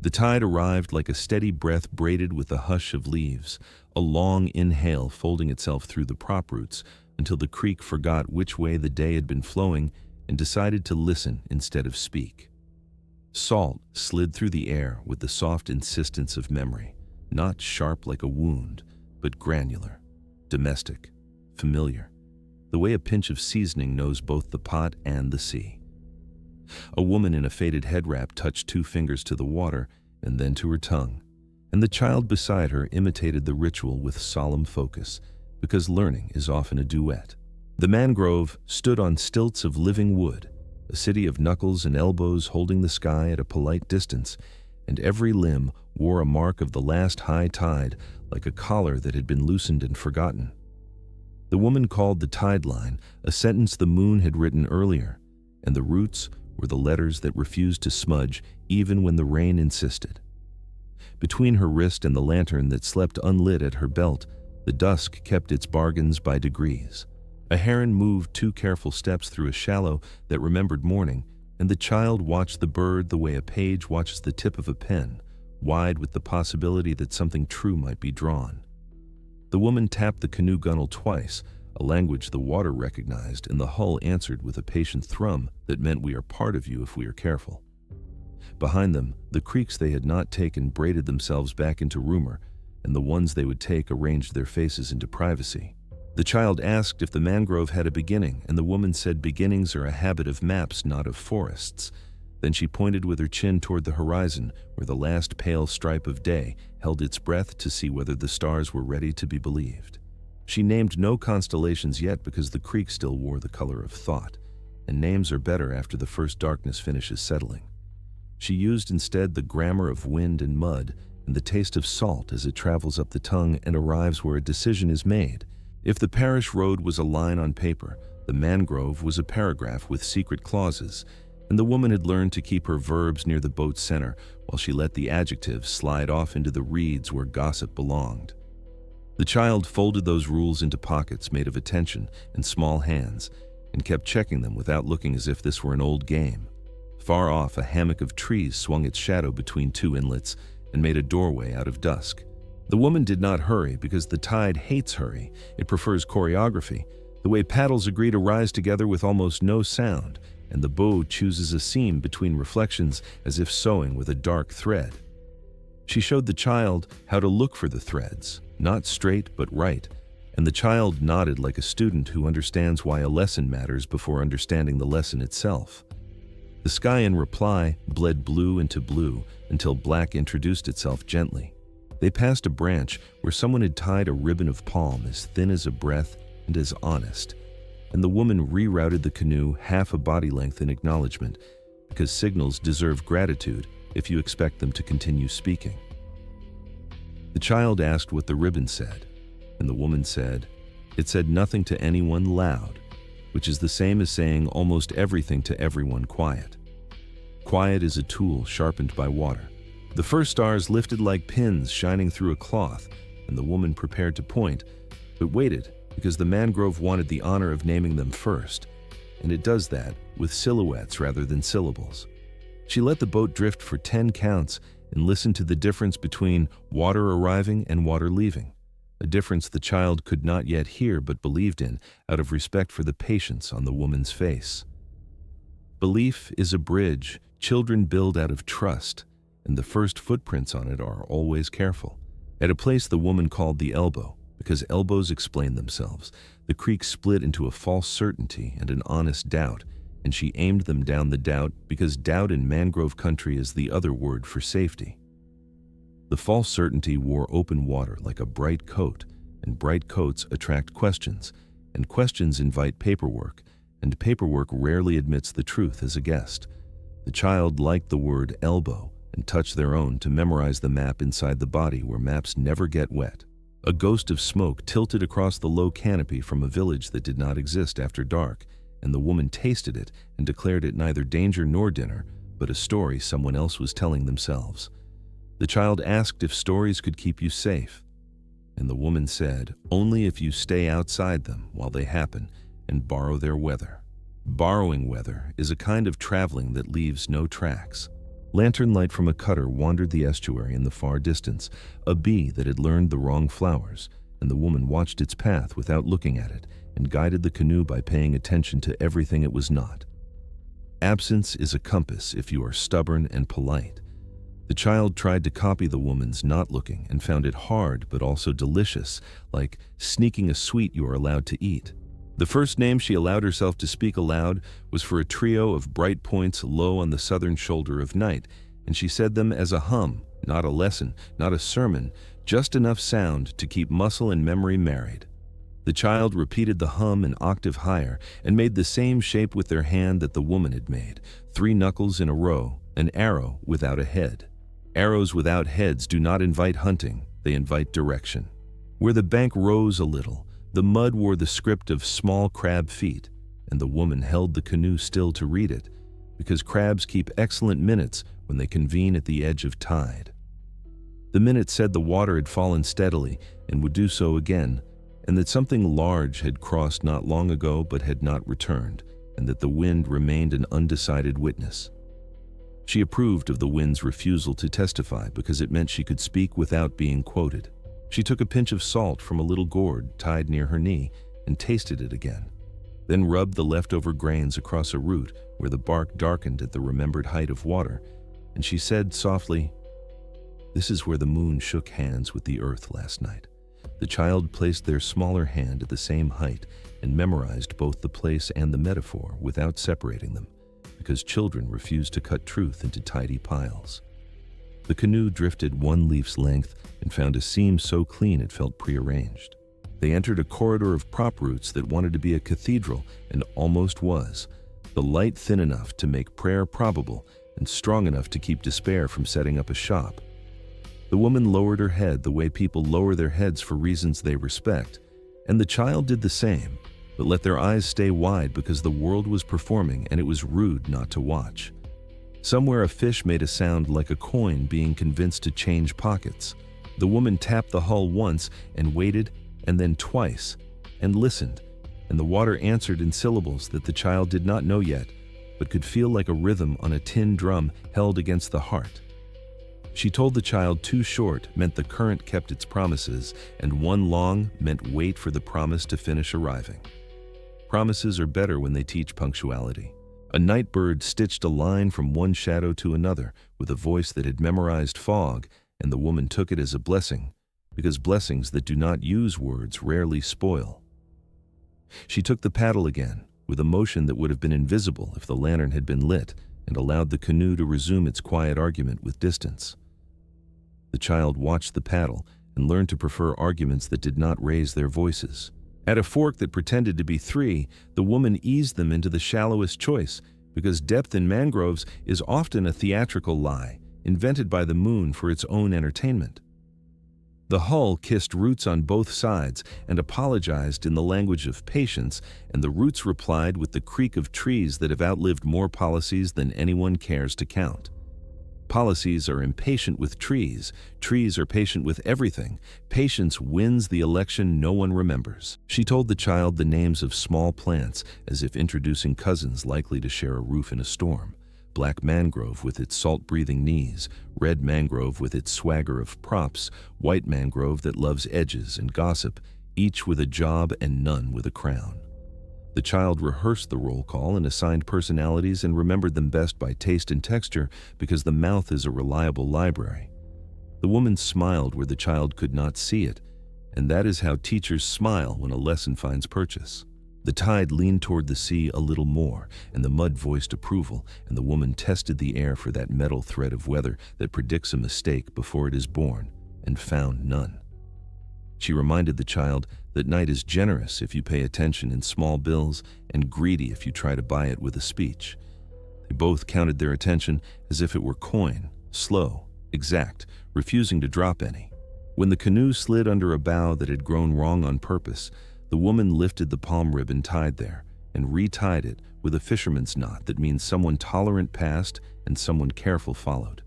The tide arrived like a steady breath braided with the hush of leaves, a long inhale folding itself through the prop roots until the creek forgot which way the day had been flowing and decided to listen instead of speak. Salt slid through the air with the soft insistence of memory, not sharp like a wound, but granular, domestic, familiar, the way a pinch of seasoning knows both the pot and the sea. A woman in a faded head wrap touched 2 fingers to the water and then to her tongue, and the child beside her imitated the ritual with solemn focus, because learning is often a duet. The mangrove stood on stilts of living wood, a city of knuckles and elbows holding the sky at a polite distance, and every limb wore a mark of the last high tide like a collar that had been loosened and forgotten. The woman called the tide line a sentence the moon had written earlier, and the roots were the letters that refused to smudge even when the rain insisted. Between her wrist and the lantern that slept unlit at her belt, the dusk kept its bargains by degrees. A heron moved 2 careful steps through a shallow that remembered morning, and the child watched the bird the way a page watches the tip of a pen, wide with the possibility that something true might be drawn. The woman tapped the canoe gunwale twice, a language the water recognized, and the hull answered with a patient thrum that meant we are part of you if we are careful. Behind them, the creeks they had not taken braided themselves back into rumor, and the ones they would take arranged their faces into privacy. The child asked if the mangrove had a beginning, and the woman said beginnings are a habit of maps, not of forests. Then she pointed with her chin toward the horizon, where the last pale stripe of day held its breath to see whether the stars were ready to be believed. She named no constellations yet because the creek still wore the color of thought, and names are better after the first darkness finishes settling. She used instead the grammar of wind and mud and the taste of salt as it travels up the tongue and arrives where a decision is made. If the parish road was a line on paper, the mangrove was a paragraph with secret clauses, and the woman had learned to keep her verbs near the boat's center while she let the adjectives slide off into the reeds where gossip belonged. The child folded those rules into pockets made of attention and small hands and kept checking them without looking as if this were an old game. Far off, a hammock of trees swung its shadow between 2 inlets and made a doorway out of dusk. The woman did not hurry because the tide hates hurry. It prefers choreography, the way paddles agree to rise together with almost no sound, and the bow chooses a seam between reflections as if sewing with a dark thread. She showed the child how to look for the threads, not straight but right, and the child nodded like a student who understands why a lesson matters before understanding the lesson itself. The sky in reply bled blue into blue until black introduced itself gently. They passed a branch where someone had tied a ribbon of palm as thin as a breath and as honest, and the woman rerouted the canoe half a body length in acknowledgement, because signals deserve gratitude if you expect them to continue speaking. The child asked what the ribbon said, and the woman said, "It said nothing to anyone loud," which is the same as saying almost everything to everyone quiet. Quiet is a tool sharpened by water. The first stars lifted like pins shining through a cloth, and the woman prepared to point, but waited because the mangrove wanted the honor of naming them first, and it does that with silhouettes rather than syllables. She let the boat drift for 10 counts and listened to the difference between water arriving and water leaving, a difference the child could not yet hear but believed in out of respect for the patience on the woman's face. Belief is a bridge children build out of trust, and the first footprints on it are always careful. At a place the woman called the elbow, because elbows explain themselves, the creek split into a false certainty and an honest doubt, and she aimed them down the doubt because doubt in mangrove country is the other word for safety. The false certainty wore open water like a bright coat, and bright coats attract questions, and questions invite paperwork, and paperwork rarely admits the truth as a guest. The child liked the word elbow and touched their own to memorize the map inside the body where maps never get wet. A ghost of smoke tilted across the low canopy from a village that did not exist after dark, and the woman tasted it and declared it neither danger nor dinner, but a story someone else was telling themselves. The child asked if stories could keep you safe, and the woman said, only if you stay outside them while they happen and borrow their weather. Borrowing weather is a kind of traveling that leaves no tracks. Lantern light from a cutter wandered the estuary in the far distance, a bee that had learned the wrong flowers, and the woman watched its path without looking at it and guided the canoe by paying attention to everything it was not. Absence is a compass if you are stubborn and polite. The child tried to copy the woman's not looking and found it hard but also delicious, like sneaking a sweet you are allowed to eat. The first name she allowed herself to speak aloud was for a trio of bright points low on the southern shoulder of night, and she said them as a hum, not a lesson, not a sermon, just enough sound to keep muscle and memory married. The child repeated the hum an octave higher and made the same shape with their hand that the woman had made, 3 knuckles in a row, an arrow without a head. Arrows without heads do not invite hunting, they invite direction. Where the bank rose a little, the mud wore the script of small crab feet, and the woman held the canoe still to read it, because crabs keep excellent minutes when they convene at the edge of tide. The minute said the water had fallen steadily and would do so again, and that something large had crossed not long ago but had not returned, and that the wind remained an undecided witness. She approved of the wind's refusal to testify because it meant she could speak without being quoted. She took a pinch of salt from a little gourd tied near her knee and tasted it again, then rubbed the leftover grains across a root where the bark darkened at the remembered height of water, and she said softly, "This is where the moon shook hands with the earth last night." The child placed their smaller hand at the same height and memorized both the place and the metaphor without separating them, because children refuse to cut truth into tidy piles. The canoe drifted 1 leaf's length and found a seam so clean it felt prearranged. They entered a corridor of prop roots that wanted to be a cathedral and almost was, the light thin enough to make prayer probable and strong enough to keep despair from setting up a shop. The woman lowered her head the way people lower their heads for reasons they respect, and the child did the same, but let their eyes stay wide because the world was performing and it was rude not to watch. Somewhere a fish made a sound like a coin being convinced to change pockets. The woman tapped the hull once and waited, and then twice, and listened, and the water answered in syllables that the child did not know yet, but could feel like a rhythm on a tin drum held against the heart. She told the child 2 short meant the current kept its promises, and 1 long meant wait for the promise to finish arriving. Promises are better when they teach punctuality. A night bird stitched a line from one shadow to another with a voice that had memorized fog, and the woman took it as a blessing, because blessings that do not use words rarely spoil. She took the paddle again, with a motion that would have been invisible if the lantern had been lit, and allowed the canoe to resume its quiet argument with distance. The child watched the paddle and learned to prefer arguments that did not raise their voices. At a fork that pretended to be 3, the woman eased them into the shallowest choice, because depth in mangroves is often a theatrical lie, invented by the moon for its own entertainment. The hull kissed roots on both sides and apologized in the language of patience, and the roots replied with the creak of trees that have outlived more policies than anyone cares to count. Policies are impatient with trees. Trees are patient with everything. Patience wins the election no one remembers. She told the child the names of small plants as if introducing cousins likely to share a roof in a storm. Black mangrove with its salt-breathing knees, red mangrove with its swagger of props, white mangrove that loves edges and gossip, each with a job and none with a crown. The child rehearsed the roll call and assigned personalities and remembered them best by taste and texture because the mouth is a reliable library. The woman smiled where the child could not see it, and that is how teachers smile when a lesson finds purchase. The tide leaned toward the sea a little more, and the mud voiced approval, and the woman tested the air for that metal thread of weather that predicts a mistake before it is born, and found none. She reminded the child that night is generous if you pay attention in small bills and greedy if you try to buy it with a speech. They both counted their attention as if it were coin, slow, exact, refusing to drop any. When the canoe slid under a bough that had grown wrong on purpose, the woman lifted the palm ribbon tied there and retied it with a fisherman's knot that means someone tolerant passed and someone careful followed.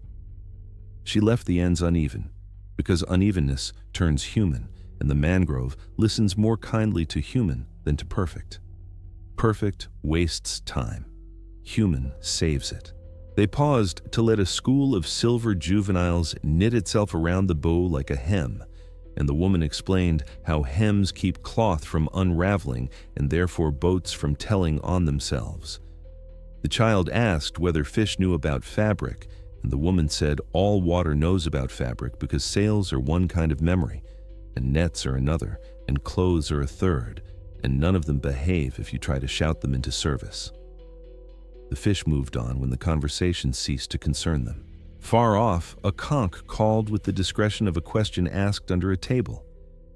She left the ends uneven, because unevenness turns human, and the mangrove listens more kindly to human than to perfect. Perfect wastes time. Human saves it. They paused to let a school of silver juveniles knit itself around the bow like a hem, and the woman explained how hems keep cloth from unraveling and therefore boats from telling on themselves. The child asked whether fish knew about fabric, and the woman said all water knows about fabric because sails are one kind of memory, and nets are another, and clothes are a third, and none of them behave if you try to shout them into service. The fish moved on when the conversation ceased to concern them. Far off, a conch called with the discretion of a question asked under a table,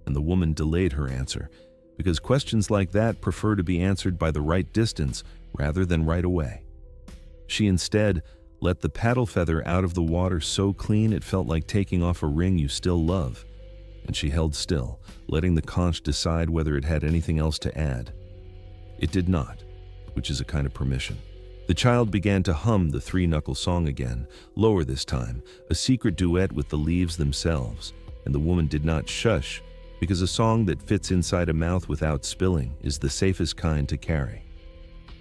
and the woman delayed her answer, because questions like that prefer to be answered by the right distance rather than right away. She instead let the paddle feather out of the water so clean it felt like taking off a ring you still love, and she held still, letting the conch decide whether it had anything else to add. It did not, which is a kind of permission. The child began to hum the three-knuckle song again, lower this time, a secret duet with the leaves themselves, and the woman did not shush, because a song that fits inside a mouth without spilling is the safest kind to carry.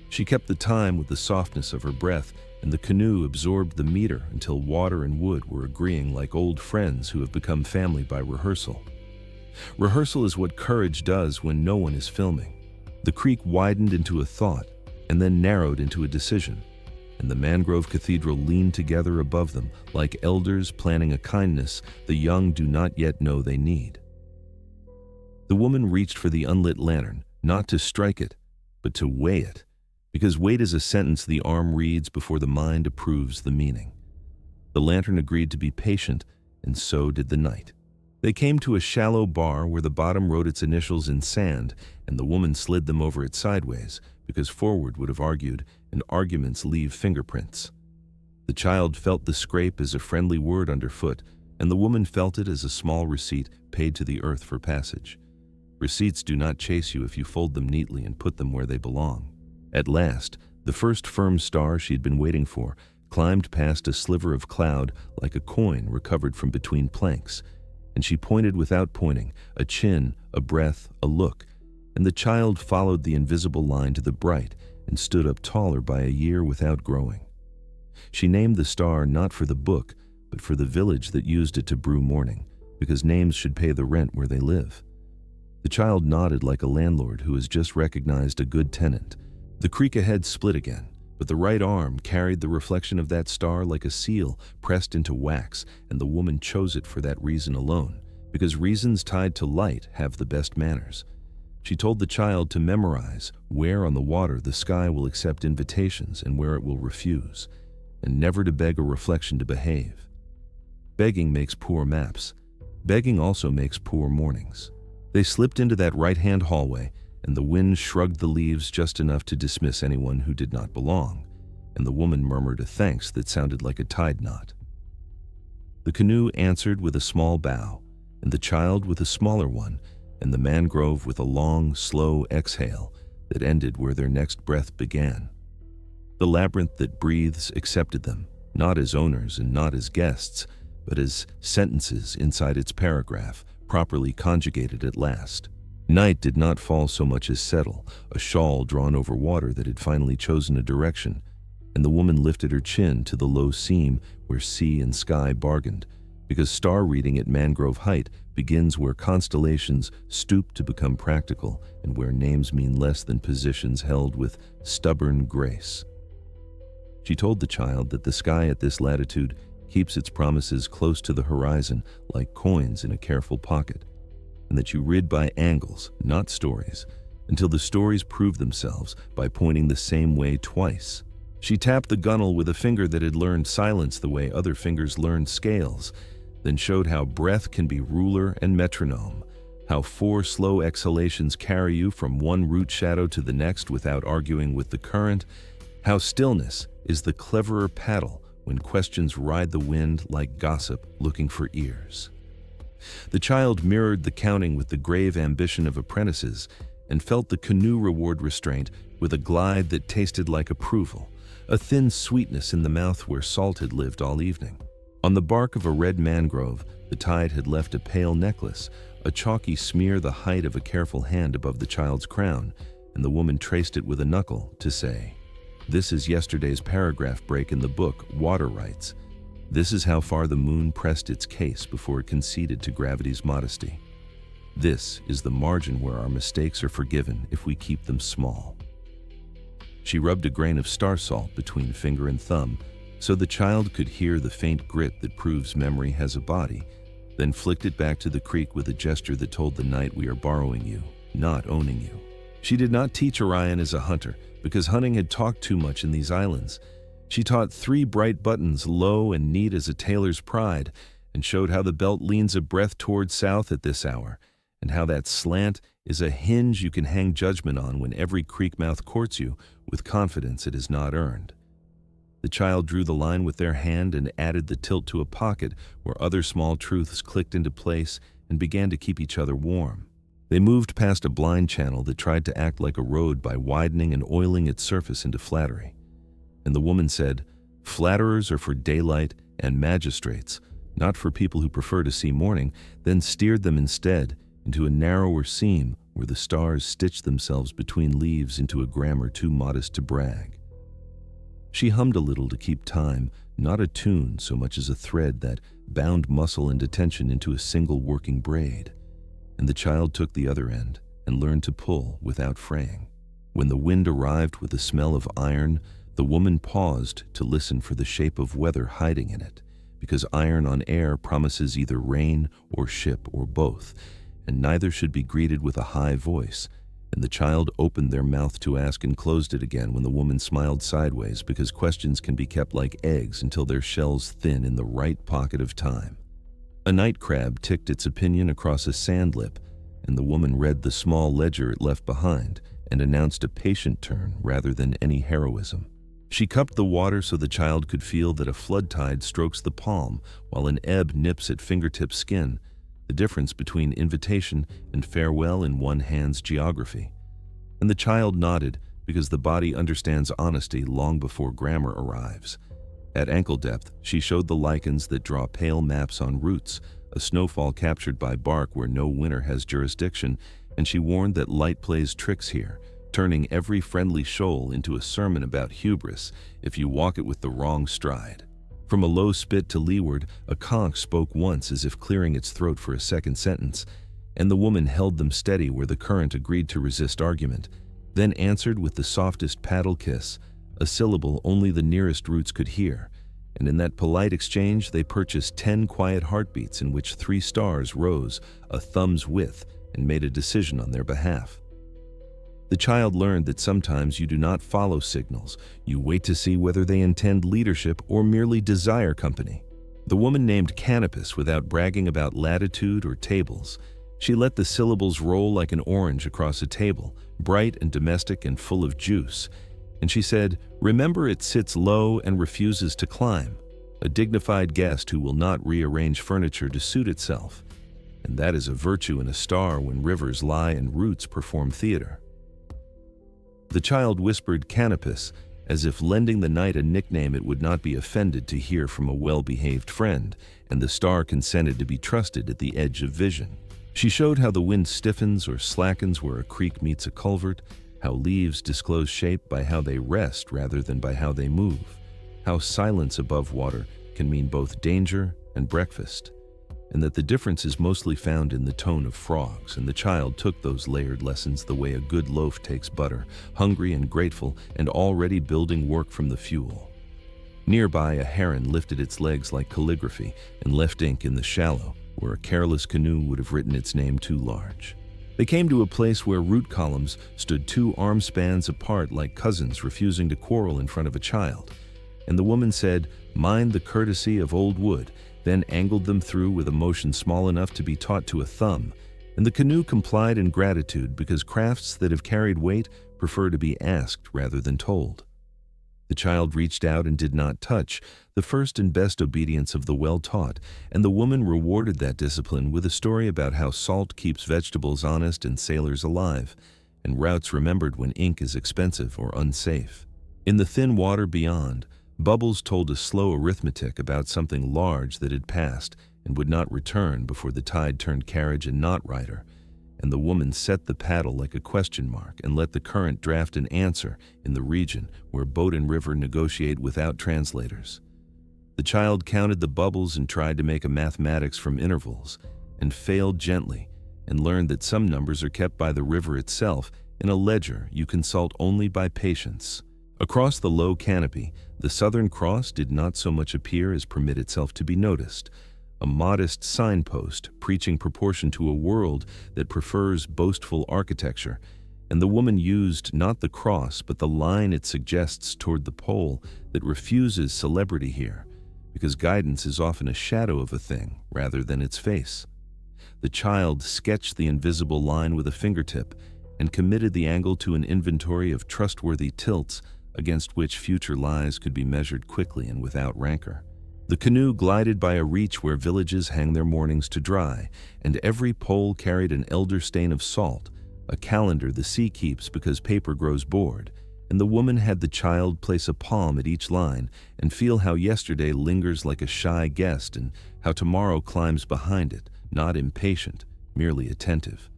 She kept the time with the softness of her breath, and the canoe absorbed the meter until water and wood were agreeing like old friends who have become family by rehearsal. Rehearsal is what courage does when no one is filming. The creek widened into a thought, and then narrowed into a decision, and the mangrove cathedral leaned together above them, like elders planning a kindness the young do not yet know they need. The woman reached for the unlit lantern, not to strike it, but to weigh it, because weight is a sentence the arm reads before the mind approves the meaning. The lantern agreed to be patient, and so did the night. They came to a shallow bar where the bottom wrote its initials in sand, and the woman slid them over it sideways, because forward would have argued, and arguments leave fingerprints. The child felt the scrape as a friendly word underfoot, and the woman felt it as a small receipt paid to the earth for passage. Receipts do not chase you if you fold them neatly and put them where they belong. At last, the first firm star she had been waiting for climbed past a sliver of cloud like a coin recovered from between planks, and she pointed without pointing, a chin, a breath, a look, and the child followed the invisible line to the bright and stood up taller by a year without growing. She named the star not for the book, but for the village that used it to brew morning, because names should pay the rent where they live. The child nodded like a landlord who has just recognized a good tenant. The creek ahead split again, but the right arm carried the reflection of that star like a seal pressed into wax, and the woman chose it for that reason alone, because reasons tied to light have the best manners. She told the child to memorize where on the water the sky will accept invitations and where it will refuse, and never to beg a reflection to behave. Begging makes poor maps. Begging also makes poor mornings. They slipped into that right-hand hallway, and the wind shrugged the leaves just enough to dismiss anyone who did not belong, and the woman murmured a thanks that sounded like a tide knot. The canoe answered with a small bow, and the child with a smaller one, and the mangrove with a long, slow exhale that ended where their next breath began. The labyrinth that breathes accepted them, not as owners and not as guests, but as sentences inside its paragraph, properly conjugated at last. Night did not fall so much as settle, a shawl drawn over water that had finally chosen a direction, and the woman lifted her chin to the low seam where sea and sky bargained, because star reading at mangrove height begins where constellations stoop to become practical and where names mean less than positions held with stubborn grace. She told the child that the sky at this latitude keeps its promises close to the horizon like coins in a careful pocket, and that you rid by angles, not stories, until the stories prove themselves by pointing the same way twice. She tapped the gunwale with a finger that had learned silence the way other fingers learned scales, then showed how breath can be ruler and metronome, how 4 slow exhalations carry you from one root shadow to the next without arguing with the current, how stillness is the cleverer paddle when questions ride the wind like gossip looking for ears. The child mirrored the counting with the grave ambition of apprentices and felt the canoe reward restraint with a glide that tasted like approval, a thin sweetness in the mouth where salt had lived all evening. On the bark of a red mangrove, the tide had left a pale necklace, a chalky smear the height of a careful hand above the child's crown, and the woman traced it with a knuckle to say, This is yesterday's paragraph break in the book, Water Rights. This is how far the moon pressed its case before it conceded to gravity's modesty. This is the margin where our mistakes are forgiven if we keep them small. She rubbed a grain of star salt between finger and thumb so the child could hear the faint grit that proves memory has a body, then flicked it back to the creek with a gesture that told the night, we are borrowing you, not owning you. She did not teach Orion as a hunter, because hunting had talked too much in these islands. She taught 3 bright buttons, low and neat as a tailor's pride, and showed how the belt leans a breath toward south at this hour, and how that slant is a hinge you can hang judgment on when every creek mouth courts you with confidence it is not earned. The child drew the line with their hand and added the tilt to a pocket where other small truths clicked into place and began to keep each other warm. They moved past a blind channel that tried to act like a road by widening and oiling its surface into flattery. And the woman said, "Flatterers are for daylight and magistrates, not for people who prefer to see morning," then steered them instead into a narrower seam where the stars stitched themselves between leaves into a grammar too modest to brag. She hummed a little to keep time, not a tune so much as a thread that bound muscle and attention into a single working braid. And the child took the other end and learned to pull without fraying. When the wind arrived with the smell of iron, the woman paused to listen for the shape of weather hiding in it, because iron on air promises either rain or ship or both, and neither should be greeted with a high voice. And the child opened their mouth to ask and closed it again when the woman smiled sideways, because questions can be kept like eggs until their shells thin in the right pocket of time. A night crab ticked its opinion across a sand lip, and the woman read the small ledger it left behind and announced a patient turn rather than any heroism. She cupped the water so the child could feel that a flood tide strokes the palm while an ebb nips at fingertip skin, the difference between invitation and farewell in one hand's geography. And the child nodded because the body understands honesty long before grammar arrives. At ankle depth, she showed the lichens that draw pale maps on roots, a snowfall captured by bark where no winter has jurisdiction, and she warned that light plays tricks here, turning every friendly shoal into a sermon about hubris if you walk it with the wrong stride. From a low spit to leeward, a conch spoke once as if clearing its throat for a second sentence, and the woman held them steady where the current agreed to resist argument, then answered with the softest paddle kiss, a syllable only the nearest roots could hear, and in that polite exchange they purchased 10 quiet heartbeats in which 3 stars rose a thumb's width and made a decision on their behalf. The child learned that sometimes you do not follow signals, you wait to see whether they intend leadership or merely desire company. The woman named Canopus without bragging about latitude or tables. She let the syllables roll like an orange across a table, bright and domestic and full of juice. And she said, "Remember, it sits low and refuses to climb, a dignified guest who will not rearrange furniture to suit itself. And that is a virtue in a star when rivers lie and roots perform theater." The child whispered Canopus, as if lending the night a nickname it would not be offended to hear from a well-behaved friend, and the star consented to be trusted at the edge of vision. She showed how the wind stiffens or slackens where a creek meets a culvert, how leaves disclose shape by how they rest rather than by how they move, how silence above water can mean both danger and breakfast, and that the difference is mostly found in the tone of frogs, and the child took those layered lessons the way a good loaf takes butter, hungry and grateful and already building work from the fuel. Nearby, a heron lifted its legs like calligraphy and left ink in the shallow, where a careless canoe would have written its name too large. They came to a place where root columns stood 2 arm spans apart like cousins refusing to quarrel in front of a child, and the woman said, "Mind the courtesy of old wood," then angled them through with a motion small enough to be taught to a thumb, and the canoe complied in gratitude because crafts that have carried weight prefer to be asked rather than told. The child reached out and did not touch, the first and best obedience of the well-taught, and the woman rewarded that discipline with a story about how salt keeps vegetables honest and sailors alive, and routes remembered when ink is expensive or unsafe. In the thin water beyond, Bubbles told a slow arithmetic about something large that had passed and would not return before the tide turned carriage and not rider, and the woman set the paddle like a question mark and let the current draft an answer in the region where boat and river negotiate without translators. The child counted the bubbles and tried to make a mathematics from intervals, and failed gently, and learned that some numbers are kept by the river itself in a ledger you consult only by patience. Across the low canopy, the Southern Cross did not so much appear as permit itself to be noticed, a modest signpost preaching proportion to a world that prefers boastful architecture, and the woman used not the cross but the line it suggests toward the pole that refuses celebrity here, because guidance is often a shadow of a thing rather than its face. The child sketched the invisible line with a fingertip and committed the angle to an inventory of trustworthy tilts against which future lies could be measured quickly and without rancor. The canoe glided by a reach where villages hang their mornings to dry, and every pole carried an elder stain of salt, a calendar the sea keeps because paper grows bored, and the woman had the child place a palm at each line and feel how yesterday lingers like a shy guest and how tomorrow climbs behind it, not impatient, merely attentive.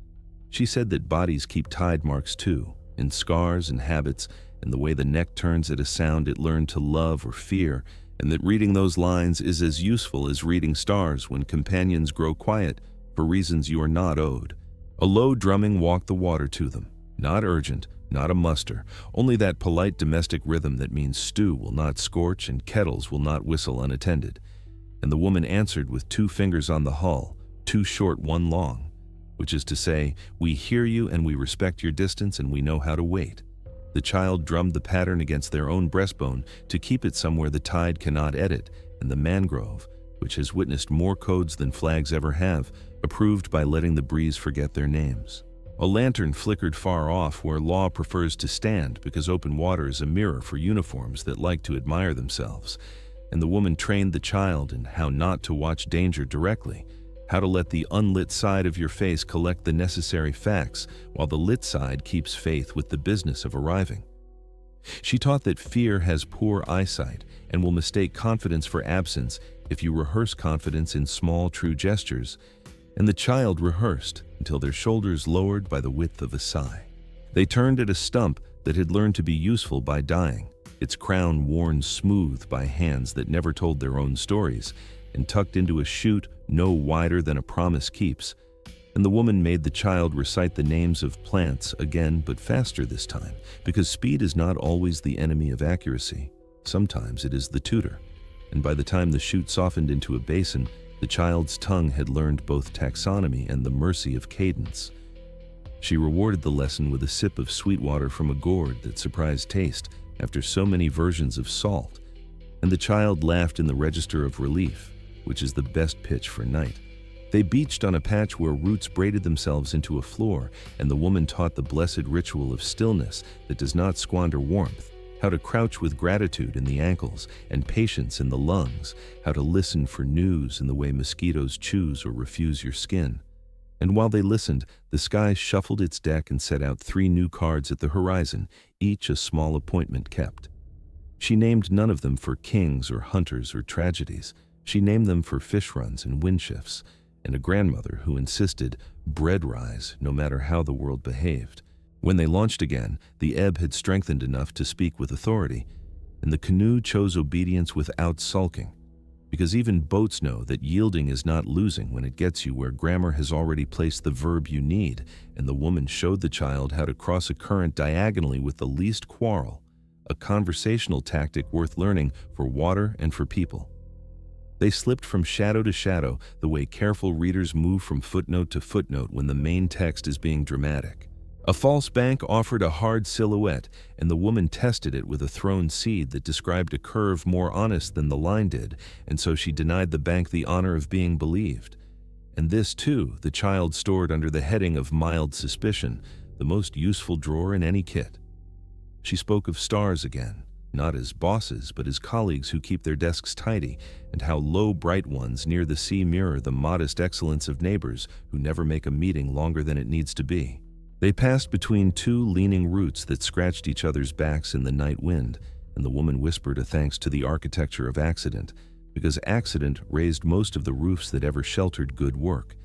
She said that bodies keep tide marks too, in scars and habits, and the way the neck turns at a sound it learned to love or fear, and that reading those lines is as useful as reading stars when companions grow quiet for reasons you are not owed. A low drumming walked the water to them, not urgent, not a muster, only that polite domestic rhythm that means stew will not scorch and kettles will not whistle unattended. And the woman answered with 2 fingers on the hull, 2 short, 1 long, which is to say, we hear you and we respect your distance and we know how to wait. The child drummed the pattern against their own breastbone to keep it somewhere the tide cannot edit, and the mangrove, which has witnessed more codes than flags ever have, approved by letting the breeze forget their names. A lantern flickered far off where law prefers to stand because open water is a mirror for uniforms that like to admire themselves, and the woman trained the child in how not to watch danger directly, how to let the unlit side of your face collect the necessary facts while the lit side keeps faith with the business of arriving. She taught that fear has poor eyesight and will mistake confidence for absence if you rehearse confidence in small, true gestures, and the child rehearsed until their shoulders lowered by the width of a sigh. They turned at a stump that had learned to be useful by dying, its crown worn smooth by hands that never told their own stories, and tucked into a chute no wider than a promise keeps, and the woman made the child recite the names of plants again, but faster this time, because speed is not always the enemy of accuracy. Sometimes it is the tutor, and by the time the chute softened into a basin, the child's tongue had learned both taxonomy and the mercy of cadence. She rewarded the lesson with a sip of sweet water from a gourd that surprised taste after so many versions of salt, and the child laughed in the register of relief, which is the best pitch for night. They beached on a patch where roots braided themselves into a floor, and the woman taught the blessed ritual of stillness that does not squander warmth, how to crouch with gratitude in the ankles and patience in the lungs, how to listen for news in the way mosquitoes choose or refuse your skin. And while they listened, the sky shuffled its deck and set out 3 new cards at the horizon, each a small appointment kept. She named none of them for kings or hunters or tragedies. She named them for fish runs and wind shifts, and a grandmother who insisted bread rise no matter how the world behaved. When they launched again, the ebb had strengthened enough to speak with authority, and the canoe chose obedience without sulking, because even boats know that yielding is not losing when it gets you where grammar has already placed the verb you need, and the woman showed the child how to cross a current diagonally with the least quarrel, a conversational tactic worth learning for water and for people. They slipped from shadow to shadow the way careful readers move from footnote to footnote when the main text is being dramatic. A false bank offered a hard silhouette, and the woman tested it with a thrown seed that described a curve more honest than the line did, and so she denied the bank the honor of being believed. And this, too, the child stored under the heading of mild suspicion, the most useful drawer in any kit. She spoke of stars again, not as bosses, but as colleagues who keep their desks tidy, and how low, bright ones near the sea mirror the modest excellence of neighbors who never make a meeting longer than it needs to be. They passed between 2 leaning roots that scratched each other's backs in the night wind, and the woman whispered a thanks to the architecture of accident, because accident raised most of the roofs that ever sheltered good work,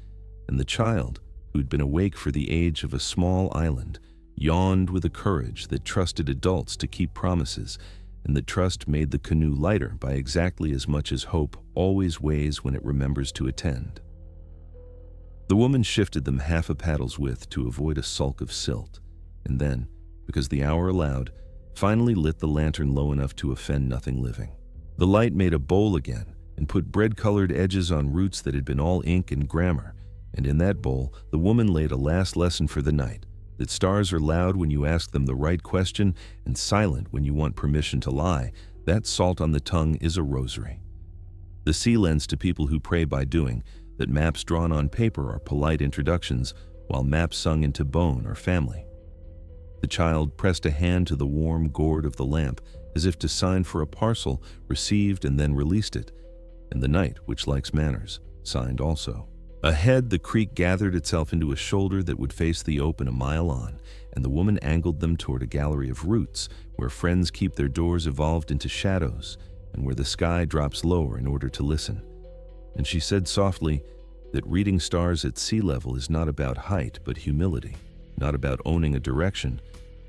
and the child, who'd been awake for the age of a small island, yawned with a courage that trusted adults to keep promises, and that trust made the canoe lighter by exactly as much as hope always weighs when it remembers to attend. The woman shifted them half a paddle's width to avoid a sulk of silt, and then, because the hour allowed, finally lit the lantern low enough to offend nothing living. The light made a bowl again and put bread-colored edges on roots that had been all ink and grammar, and in that bowl the woman laid a last lesson for the night, that stars are loud when you ask them the right question and silent when you want permission to lie. That salt on the tongue is a rosary. The sea lends to people who pray by doing, that maps drawn on paper are polite introductions, while maps sung into bone are family. The child pressed a hand to the warm gourd of the lamp as if to sign for a parcel, received and then released it, and the night, which likes manners, signed also. Ahead, the creek gathered itself into a shoulder that would face the open a mile on, and the woman angled them toward a gallery of roots, where friends keep their doors evolved into shadows, and where the sky drops lower in order to listen. And she said softly that reading stars at sea level is not about height but humility, not about owning a direction,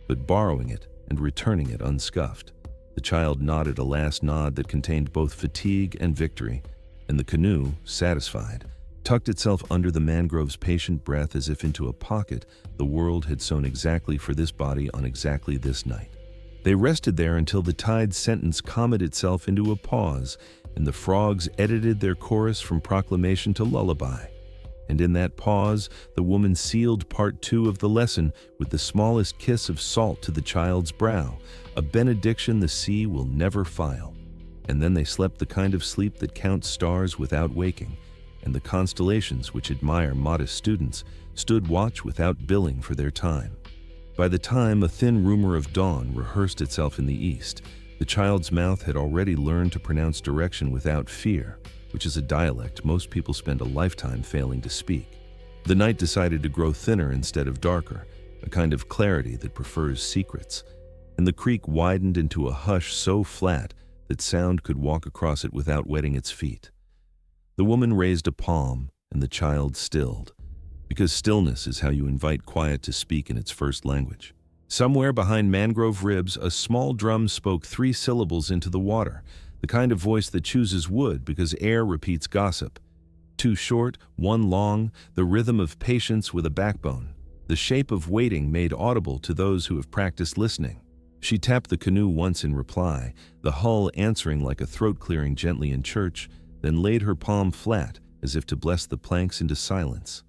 but borrowing it and returning it unscuffed. The child nodded a last nod that contained both fatigue and victory, and the canoe, satisfied, tucked itself under the mangrove's patient breath as if into a pocket the world had sewn exactly for this body on exactly this night. They rested there until the tide's sentence calmed itself into a pause, and the frogs edited their chorus from proclamation to lullaby. And in that pause, the woman sealed part 2 of the lesson with the smallest kiss of salt to the child's brow, a benediction the sea will never file. And then they slept the kind of sleep that counts stars without waking, and the constellations which admire modest students stood watch without billing for their time. By the time a thin rumor of dawn rehearsed itself in the east, the child's mouth had already learned to pronounce direction without fear, which is a dialect most people spend a lifetime failing to speak. The night decided to grow thinner instead of darker, a kind of clarity that prefers secrets, and the creek widened into a hush so flat that sound could walk across it without wetting its feet. The woman raised a palm, and the child stilled, because stillness is how you invite quiet to speak in its first language. Somewhere behind mangrove ribs, a small drum spoke 3 syllables into the water, the kind of voice that chooses wood because air repeats gossip. 2 short, 1 long, the rhythm of patience with a backbone, the shape of waiting made audible to those who have practiced listening. She tapped the canoe once in reply, the hull answering like a throat clearing gently in church, then laid her palm flat as if to bless the planks into silence.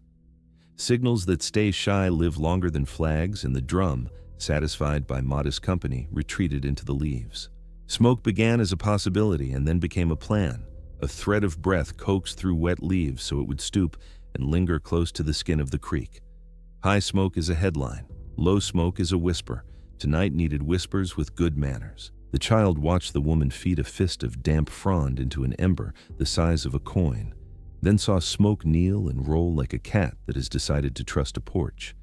Signals that stay shy live longer than flags, and the drum, satisfied by modest company, retreated into the leaves. Smoke began as a possibility and then became a plan, a thread of breath coaxed through wet leaves so it would stoop and linger close to the skin of the creek. High smoke is a headline, low smoke is a whisper. Tonight needed whispers with good manners. The child watched the woman feed a fist of damp frond into an ember the size of a coin, then saw smoke kneel and roll like a cat that has decided to trust a porch.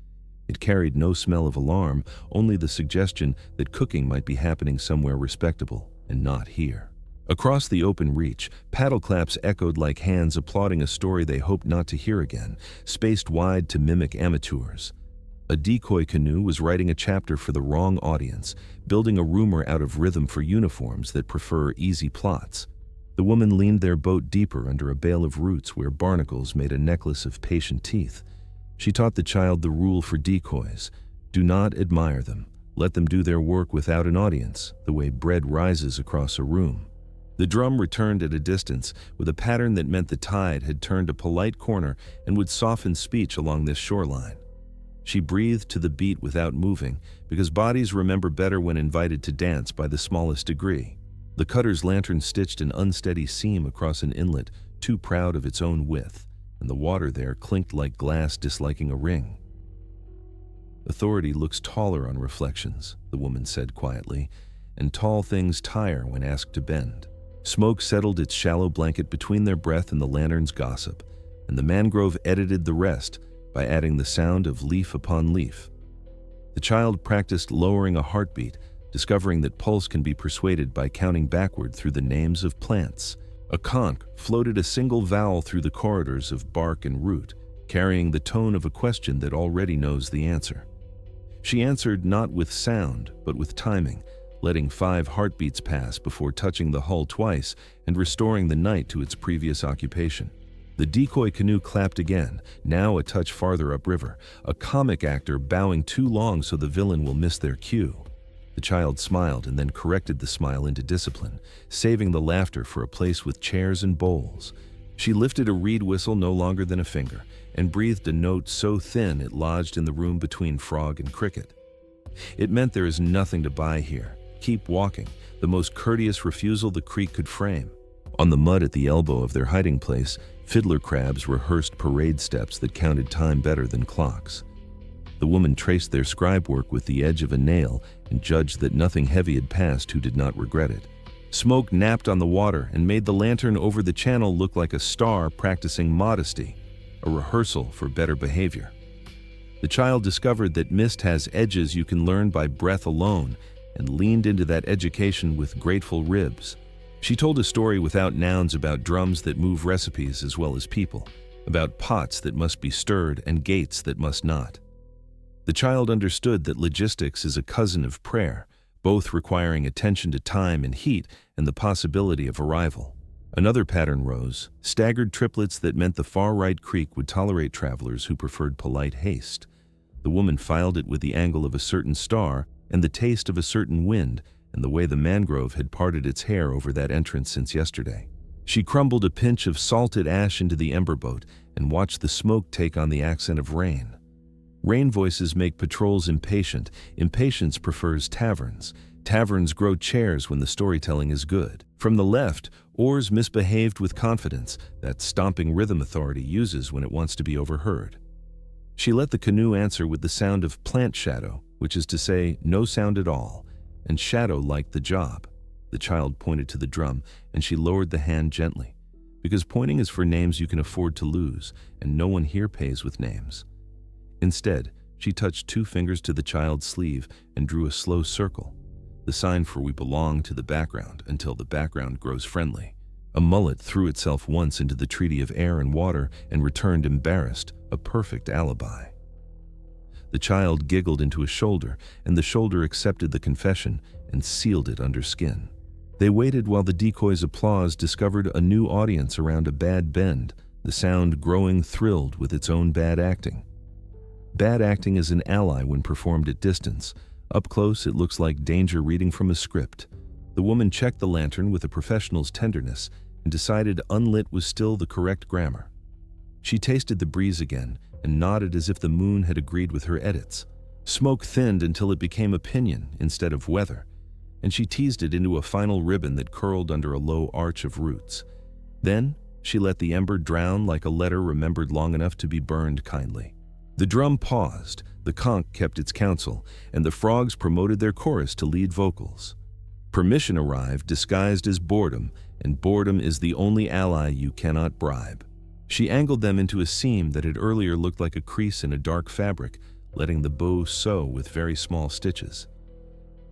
It carried no smell of alarm, only the suggestion that cooking might be happening somewhere respectable and not here. Across the open reach, paddle claps echoed like hands applauding a story they hoped not to hear again, spaced wide to mimic amateurs. A decoy canoe was writing a chapter for the wrong audience, building a rumor out of rhythm for uniforms that prefer easy plots. The woman leaned their boat deeper under a bale of roots where barnacles made a necklace of patient teeth. She taught the child the rule for decoys: do not admire them. Let them do their work without an audience, the way bread rises across a room. The drum returned at a distance, with a pattern that meant the tide had turned a polite corner and would soften speech along this shoreline. She breathed to the beat without moving, because bodies remember better when invited to dance by the smallest degree. The cutter's lantern stitched an unsteady seam across an inlet, too proud of its own width, and the water there clinked like glass disliking a ring. Authority looks taller on reflections, the woman said quietly, and tall things tire when asked to bend. Smoke settled its shallow blanket between their breath and the lantern's gossip, and the mangrove edited the rest by adding the sound of leaf upon leaf. The child practiced lowering a heartbeat, discovering that pulse can be persuaded by counting backward through the names of plants. A conch floated a single vowel through the corridors of bark and root, carrying the tone of a question that already knows the answer. She answered not with sound, but with timing, letting 5 heartbeats pass before touching the hull twice and restoring the night to its previous occupation. The decoy canoe clapped again, now a touch farther upriver, a comic actor bowing too long so the villain will miss their cue. The child smiled and then corrected the smile into discipline, saving the laughter for a place with chairs and bowls. She lifted a reed whistle no longer than a finger and breathed a note so thin it lodged in the room between frog and cricket. It meant there is nothing to buy here. Keep walking, the most courteous refusal the creek could frame. On the mud at the elbow of their hiding place, fiddler crabs rehearsed parade steps that counted time better than clocks. The woman traced their scribe work with the edge of a nail and judged that nothing heavy had passed who did not regret it. Smoke napped on the water and made the lantern over the channel look like a star practicing modesty, a rehearsal for better behavior. The child discovered that mist has edges you can learn by breath alone and leaned into that education with grateful ribs. She told a story without nouns about drums that move recipes as well as people, about pots that must be stirred and gates that must not. The child understood that logistics is a cousin of prayer, both requiring attention to time and heat and the possibility of arrival. Another pattern rose, staggered triplets that meant the far-right creek would tolerate travelers who preferred polite haste. The woman filed it with the angle of a certain star and the taste of a certain wind and the way the mangrove had parted its hair over that entrance since yesterday. She crumbled a pinch of salted ash into the ember boat and watched the smoke take on the accent of rain. Rain voices make patrols impatient. Impatience prefers taverns. Taverns grow chairs when the storytelling is good. From the left, oars misbehaved with confidence that stomping rhythm authority uses when it wants to be overheard. She let the canoe answer with the sound of plant shadow, which is to say, no sound at all, and shadow liked the job. The child pointed to the drum, and she lowered the hand gently, because pointing is for names you can afford to lose, and no one here pays with names. Instead, she touched 2 fingers to the child's sleeve and drew a slow circle, the sign for we belong to the background until the background grows friendly. A mullet threw itself once into the treaty of air and water and returned embarrassed, a perfect alibi. The child giggled into a shoulder, and the shoulder accepted the confession and sealed it under skin. They waited while the decoy's applause discovered a new audience around a bad bend, the sound growing thrilled with its own bad acting. Bad acting is an ally when performed at distance. Up close, it looks like danger reading from a script. The woman checked the lantern with a professional's tenderness and decided unlit was still the correct grammar. She tasted the breeze again and nodded as if the moon had agreed with her edits. Smoke thinned until it became opinion instead of weather, and she teased it into a final ribbon that curled under a low arch of roots. Then she let the ember drown like a letter remembered long enough to be burned kindly. The drum paused, the conch kept its counsel, and the frogs promoted their chorus to lead vocals. Permission arrived disguised as boredom, and boredom is the only ally you cannot bribe. She angled them into a seam that had earlier looked like a crease in a dark fabric, letting the bow sew with very small stitches.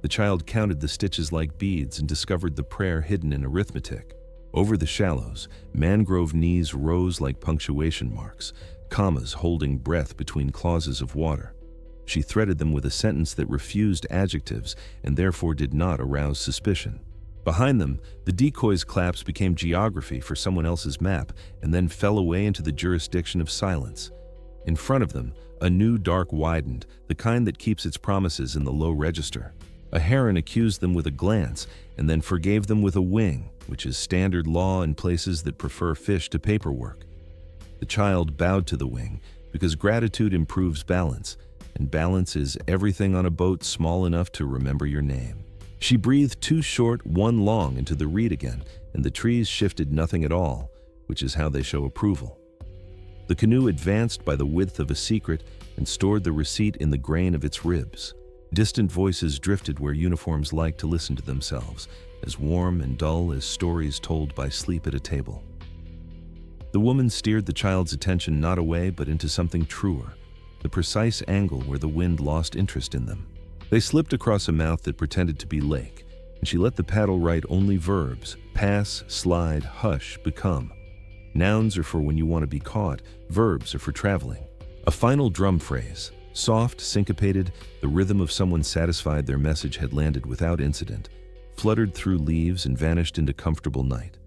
The child counted the stitches like beads and discovered the prayer hidden in arithmetic. Over the shallows, mangrove knees rose like punctuation marks, commas holding breath between clauses of water. She threaded them with a sentence that refused adjectives and therefore did not arouse suspicion. Behind them, the decoy's claps became geography for someone else's map and then fell away into the jurisdiction of silence. In front of them, a new dark widened, the kind that keeps its promises in the low register. A heron accused them with a glance and then forgave them with a wing, which is standard law in places that prefer fish to paperwork. The child bowed to the wing because gratitude improves balance, and balance is everything on a boat small enough to remember your name. She breathed 2 short, 1 long into the reed again, and the trees shifted nothing at all, which is how they show approval. The canoe advanced by the width of a secret and stored the receipt in the grain of its ribs. Distant voices drifted where uniforms like to listen to themselves, as warm and dull as stories told by sleep at a table. The woman steered the child's attention not away but into something truer, the precise angle where the wind lost interest in them. They slipped across a mouth that pretended to be lake, and she let the paddle write only verbs: pass, slide, hush, become. Nouns are for when you want to be caught, verbs are for traveling. A final drum phrase, soft, syncopated, the rhythm of someone satisfied their message had landed without incident, fluttered through leaves and vanished into comfortable night.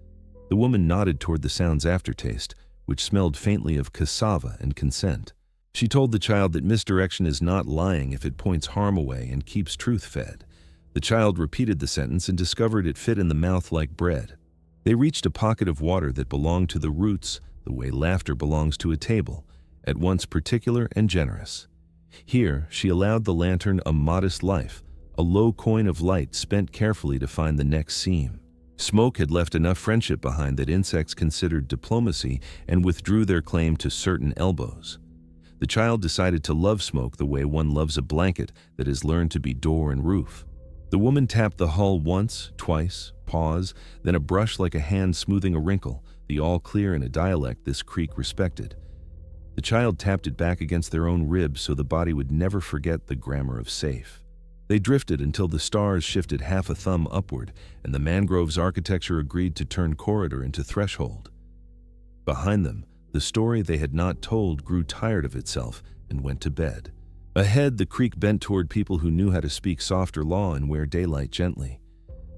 The woman nodded toward the sound's aftertaste, which smelled faintly of cassava and consent. She told the child that misdirection is not lying if it points harm away and keeps truth fed. The child repeated the sentence and discovered it fit in the mouth like bread. They reached a pocket of water that belonged to the roots, the way laughter belongs to a table, at once particular and generous. Here, she allowed the lantern a modest life, a low coin of light spent carefully to find the next seam. Smoke had left enough friendship behind that insects considered diplomacy and withdrew their claim to certain elbows. The child decided to love smoke the way one loves a blanket that has learned to be door and roof. The woman tapped the hull once, twice, pause, then a brush like a hand smoothing a wrinkle, the all clear in a dialect this creek respected. The child tapped it back against their own ribs so the body would never forget the grammar of safe. They drifted until the stars shifted half a thumb upward and the mangrove's architecture agreed to turn corridor into threshold. Behind them, the story they had not told grew tired of itself and went to bed. Ahead, the creek bent toward people who knew how to speak softer law and wear daylight gently.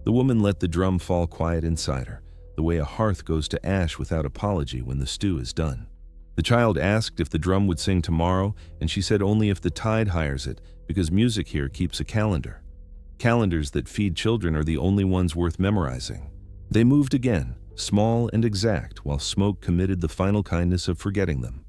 The woman let the drum fall quiet inside her, the way a hearth goes to ash without apology when the stew is done. The child asked if the drum would sing tomorrow, and she said only if the tide hires it, because music here keeps a calendar. Calendars that feed children are the only ones worth memorizing. They moved again, small and exact, while smoke committed the final kindness of forgetting them.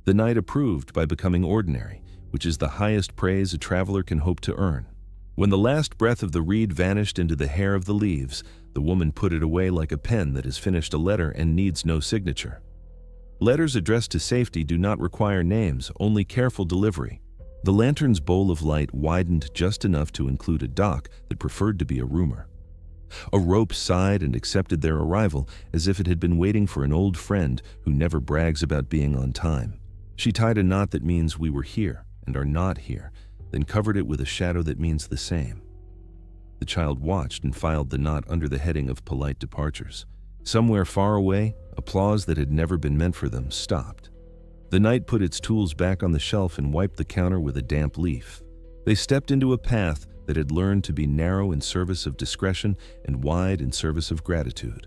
The night approved by becoming ordinary, which is the highest praise a traveler can hope to earn. When the last breath of the reed vanished into the hair of the leaves, the woman put it away like a pen that has finished a letter and needs no signature. Letters addressed to safety do not require names, only careful delivery. The lantern's bowl of light widened just enough to include a dock that preferred to be a roomer. A rope sighed and accepted their arrival as if it had been waiting for an old friend who never brags about being on time. She tied a knot that means we were here and are not here, then covered it with a shadow that means the same. The child watched and filed the knot under the heading of polite departures. Somewhere far away, applause that had never been meant for them stopped. The knight put its tools back on the shelf and wiped the counter with a damp leaf. They stepped into a path that had learned to be narrow in service of discretion and wide in service of gratitude.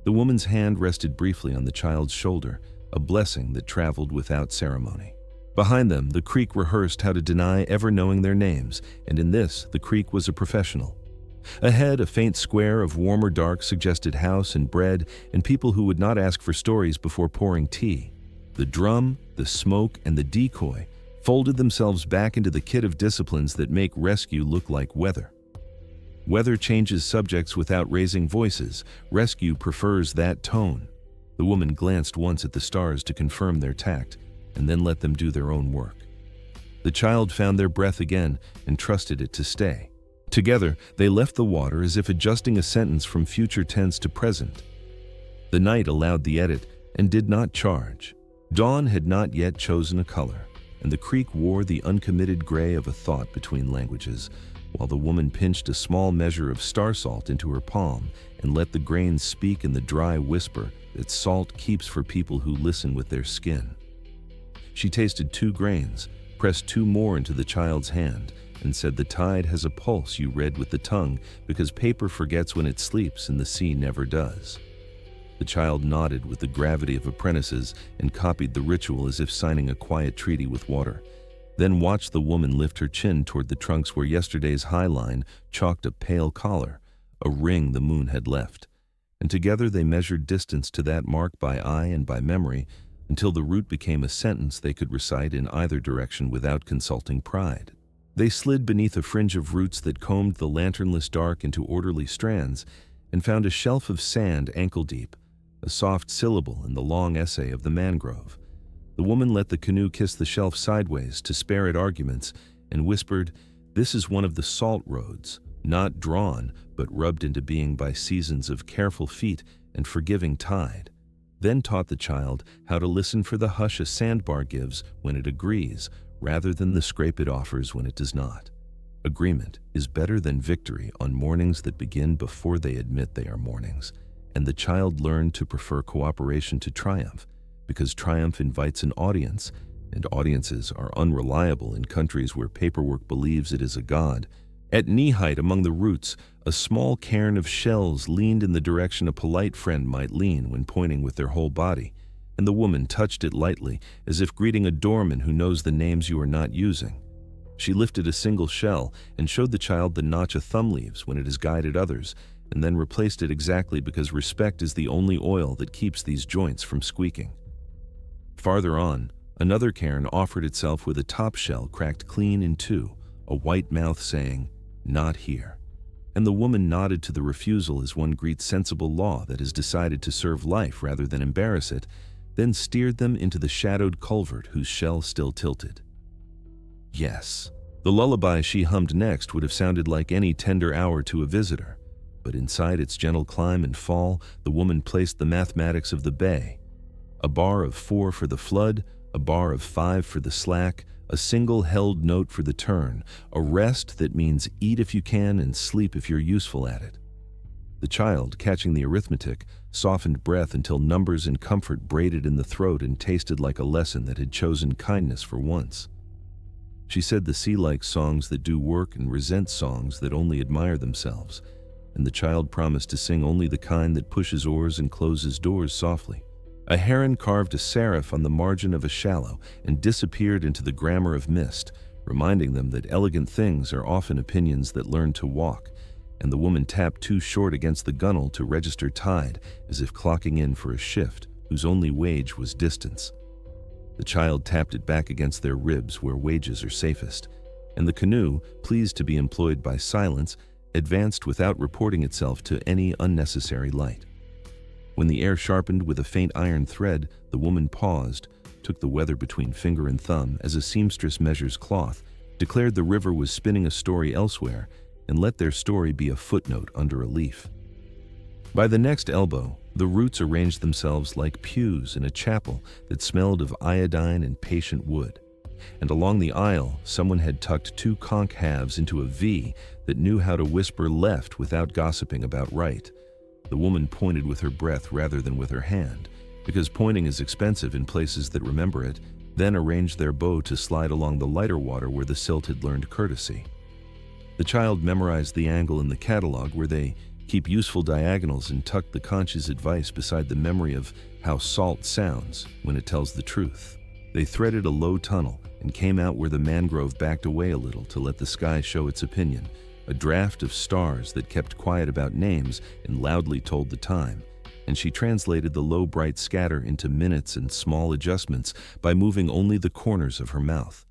The woman's hand rested briefly on the child's shoulder, a blessing that traveled without ceremony. Behind them, the creek rehearsed how to deny ever knowing their names, and in this, the creek was a professional. Ahead, a faint square of warmer dark suggested house and bread and people who would not ask for stories before pouring tea. The drum, the smoke, and the decoy folded themselves back into the kit of disciplines that make rescue look like weather. Weather changes subjects without raising voices. Rescue prefers that tone. The woman glanced once at the stars to confirm their tact, and then let them do their own work. The child found their breath again and trusted it to stay. Together, they left the water as if adjusting a sentence from future tense to present. The night allowed the edit and did not charge. Dawn had not yet chosen a color, and the creek wore the uncommitted gray of a thought between languages, while the woman pinched a small measure of star salt into her palm and let the grains speak in the dry whisper that salt keeps for people who listen with their skin. She tasted 2 grains, pressed 2 more into the child's hand, and said the tide has a pulse you read with the tongue because paper forgets when it sleeps and the sea never does. The child nodded with the gravity of apprentices and copied the ritual as if signing a quiet treaty with water, then watched the woman lift her chin toward the trunks where yesterday's high line chalked a pale collar, a ring the moon had left, and together they measured distance to that mark by eye and by memory until the route became a sentence they could recite in either direction without consulting pride. They slid beneath a fringe of roots that combed the lanternless dark into orderly strands and found a shelf of sand ankle-deep, a soft syllable in the long essay of the mangrove. The woman let the canoe kiss the shelf sideways to spare it arguments and whispered, "This is one of the salt roads, not drawn, but rubbed into being by seasons of careful feet and forgiving tide." Then taught the child how to listen for the hush a sandbar gives when it agrees, rather than the scrape it offers when it does not. Agreement is better than victory on mornings that begin before they admit they are mornings, and the child learned to prefer cooperation to triumph, because triumph invites an audience, and audiences are unreliable in countries where paperwork believes it is a god. At knee-height among the roots, a small cairn of shells leaned in the direction a polite friend might lean when pointing with their whole body, and the woman touched it lightly, as if greeting a doorman who knows the names you are not using. She lifted a single shell and showed the child the notch a thumb leaves when it has guided others, and then replaced it exactly because respect is the only oil that keeps these joints from squeaking. Farther on, another cairn offered itself with a top shell cracked clean in two, a white mouth saying, "Not here." And the woman nodded to the refusal as one greets sensible law that has decided to serve life rather than embarrass it, then steered them into the shadowed culvert whose shell still tilted. Yes, the lullaby she hummed next would have sounded like any tender hour to a visitor, but inside its gentle climb and fall, the woman placed the mathematics of the bay. A bar of 4 for the flood, a bar of 5 for the slack, a single held note for the turn, a rest that means eat if you can and sleep if you're useful at it. The child, catching the arithmetic, softened breath until numbers and comfort braided in the throat and tasted like a lesson that had chosen kindness for once. She said the sea likes songs that do work and resents songs that only admire themselves, and the child promised to sing only the kind that pushes oars and closes doors softly. A heron carved a serif on the margin of a shallow and disappeared into the grammar of mist, reminding them that elegant things are often opinions that learn to walk, and the woman tapped too short against the gunwale to register tide, as if clocking in for a shift whose only wage was distance. The child tapped it back against their ribs where wages are safest, and the canoe, pleased to be employed by silence, advanced without reporting itself to any unnecessary light. When the air sharpened with a faint iron thread, the woman paused, took the weather between finger and thumb as a seamstress measures cloth, declared the river was spinning a story elsewhere, and let their story be a footnote under a leaf. By the next elbow, the roots arranged themselves like pews in a chapel that smelled of iodine and patient wood, and along the aisle someone had tucked 2 conch halves into a V that knew how to whisper left without gossiping about right. The woman pointed with her breath rather than with her hand, because pointing is expensive in places that remember it, then arranged their bow to slide along the lighter water where the silt had learned courtesy. The child memorized the angle in the catalog where they keep useful diagonals and tucked the conch's advice beside the memory of how salt sounds when it tells the truth. They threaded a low tunnel and came out where the mangrove backed away a little to let the sky show its opinion, a draft of stars that kept quiet about names and loudly told the time, and she translated the low bright scatter into minutes and small adjustments by moving only the corners of her mouth.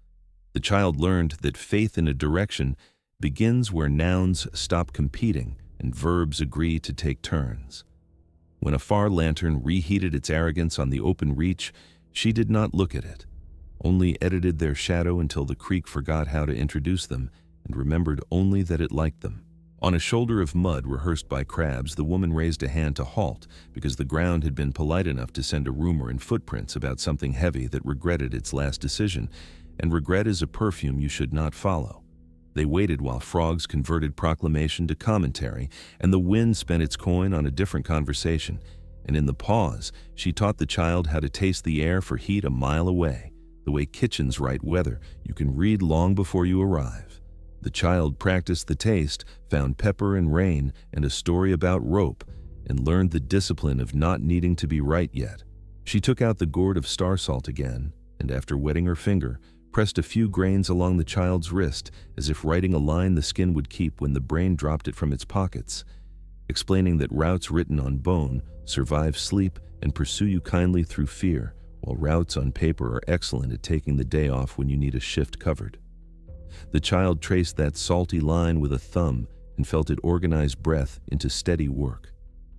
The child learned that faith in a direction begins where nouns stop competing and verbs agree to take turns. When a far lantern reheated its arrogance on the open reach, she did not look at it, only edited their shadow until the creek forgot how to introduce them and remembered only that it liked them. On a shoulder of mud rehearsed by crabs, the woman raised a hand to halt because the ground had been polite enough to send a rumor in footprints about something heavy that regretted its last decision, and regret is a perfume you should not follow. They waited while frogs converted proclamation to commentary, and the wind spent its coin on a different conversation, and in the pause, she taught the child how to taste the air for heat a mile away, the way kitchens write weather you can read long before you arrive. The child practiced the taste, found pepper and rain and a story about rope, and learned the discipline of not needing to be right yet. She took out the gourd of star salt again, and after wetting her finger, pressed a few grains along the child's wrist as if writing a line the skin would keep when the brain dropped it from its pockets, explaining that routes written on bone survive sleep and pursue you kindly through fear, while routes on paper are excellent at taking the day off when you need a shift covered. The child traced that salty line with a thumb and felt it organize breath into steady work.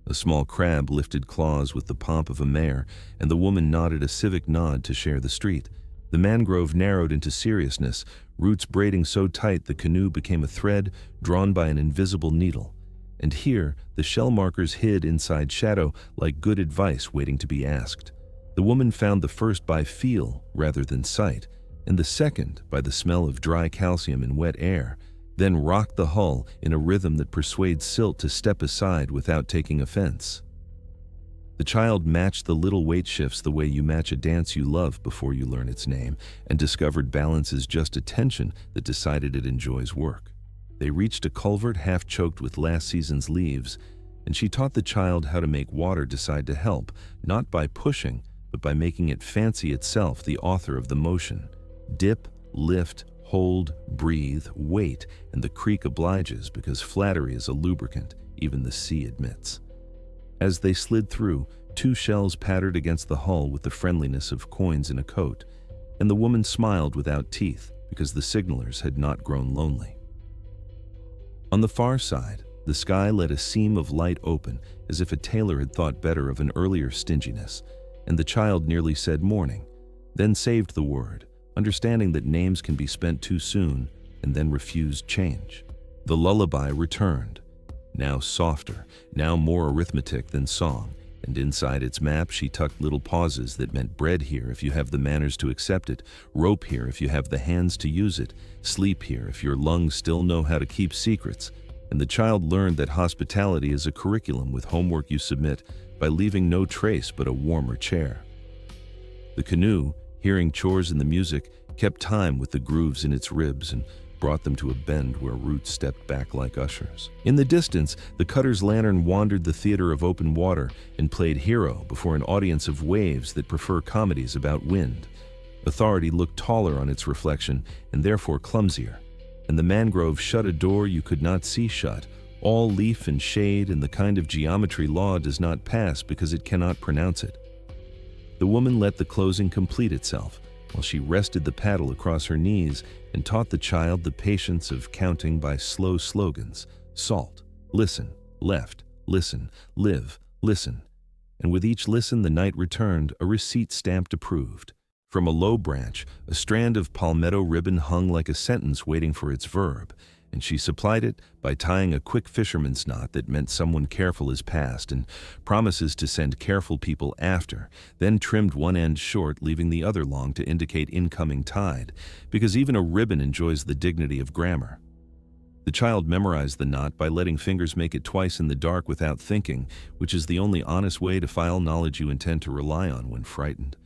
A small crab lifted claws with the pomp of a mayor, and the woman nodded a civic nod to share the street. The mangrove narrowed into seriousness, roots braiding so tight the canoe became a thread drawn by an invisible needle. And here, the shell markers hid inside shadow like good advice waiting to be asked. The woman found the first by feel rather than sight, and the second by the smell of dry calcium in wet air, then rocked the hull in a rhythm that persuades silt to step aside without taking offense. The child matched the little weight shifts the way you match a dance you love before you learn its name, and discovered balance is just attention that decided it enjoys work. They reached a culvert half choked with last season's leaves, and she taught the child how to make water decide to help, not by pushing, but by making it fancy itself the author of the motion. Dip, lift, hold, breathe, wait, and the creek obliges because flattery is a lubricant, even the sea admits. As they slid through, 2 shells pattered against the hull with the friendliness of coins in a coat, and the woman smiled without teeth because the signalers had not grown lonely. On the far side, the sky let a seam of light open as if a tailor had thought better of an earlier stinginess, and the child nearly said morning, then saved the word, understanding that names can be spent too soon, and then refused change. The lullaby returned, now softer, now more arithmetic than song, and inside its map she tucked little pauses that meant bread here if you have the manners to accept it, rope here if you have the hands to use it, sleep here if your lungs still know how to keep secrets, and the child learned that hospitality is a curriculum with homework you submit by leaving no trace but a warmer chair. The canoe, hearing chores in the music, kept time with the grooves in its ribs and brought them to a bend where roots stepped back like ushers. In the distance, the cutter's lantern wandered the theater of open water and played hero before an audience of waves that prefer comedies about wind. Authority looked taller on its reflection and therefore clumsier, and the mangrove shut a door you could not see shut, all leaf and shade, and the kind of geometry law does not pass because it cannot pronounce it. The woman let the closing complete itself, while she rested the paddle across her knees and taught the child the patience of counting by slow slogans: salt, listen, left, listen, live, listen. And with each listen the night returned a receipt stamped approved. From a low branch, a strand of palmetto ribbon hung like a sentence waiting for its verb, and she supplied it by tying a quick fisherman's knot that meant someone careful is past and promises to send careful people after, then trimmed one end short, leaving the other long to indicate incoming tide, because even a ribbon enjoys the dignity of grammar. The child memorized the knot by letting fingers make it twice in the dark without thinking, which is the only honest way to file knowledge you intend to rely on when frightened.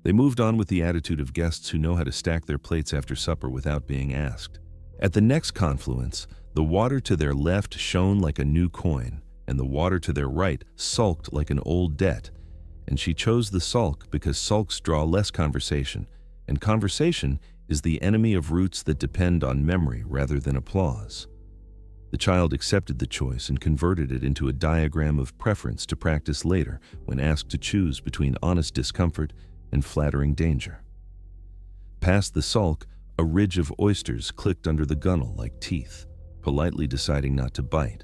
They moved on with the attitude of guests who know how to stack their plates after supper without being asked. At the next confluence, the water to their left shone like a new coin, and the water to their right sulked like an old debt. And she chose the sulk because sulks draw less conversation, and conversation is the enemy of roots that depend on memory rather than applause. The child accepted the choice and converted it into a diagram of preference to practice later when asked to choose between honest discomfort and flattering danger. Past the sulk, a ridge of oysters clicked under the gunwale like teeth, politely deciding not to bite,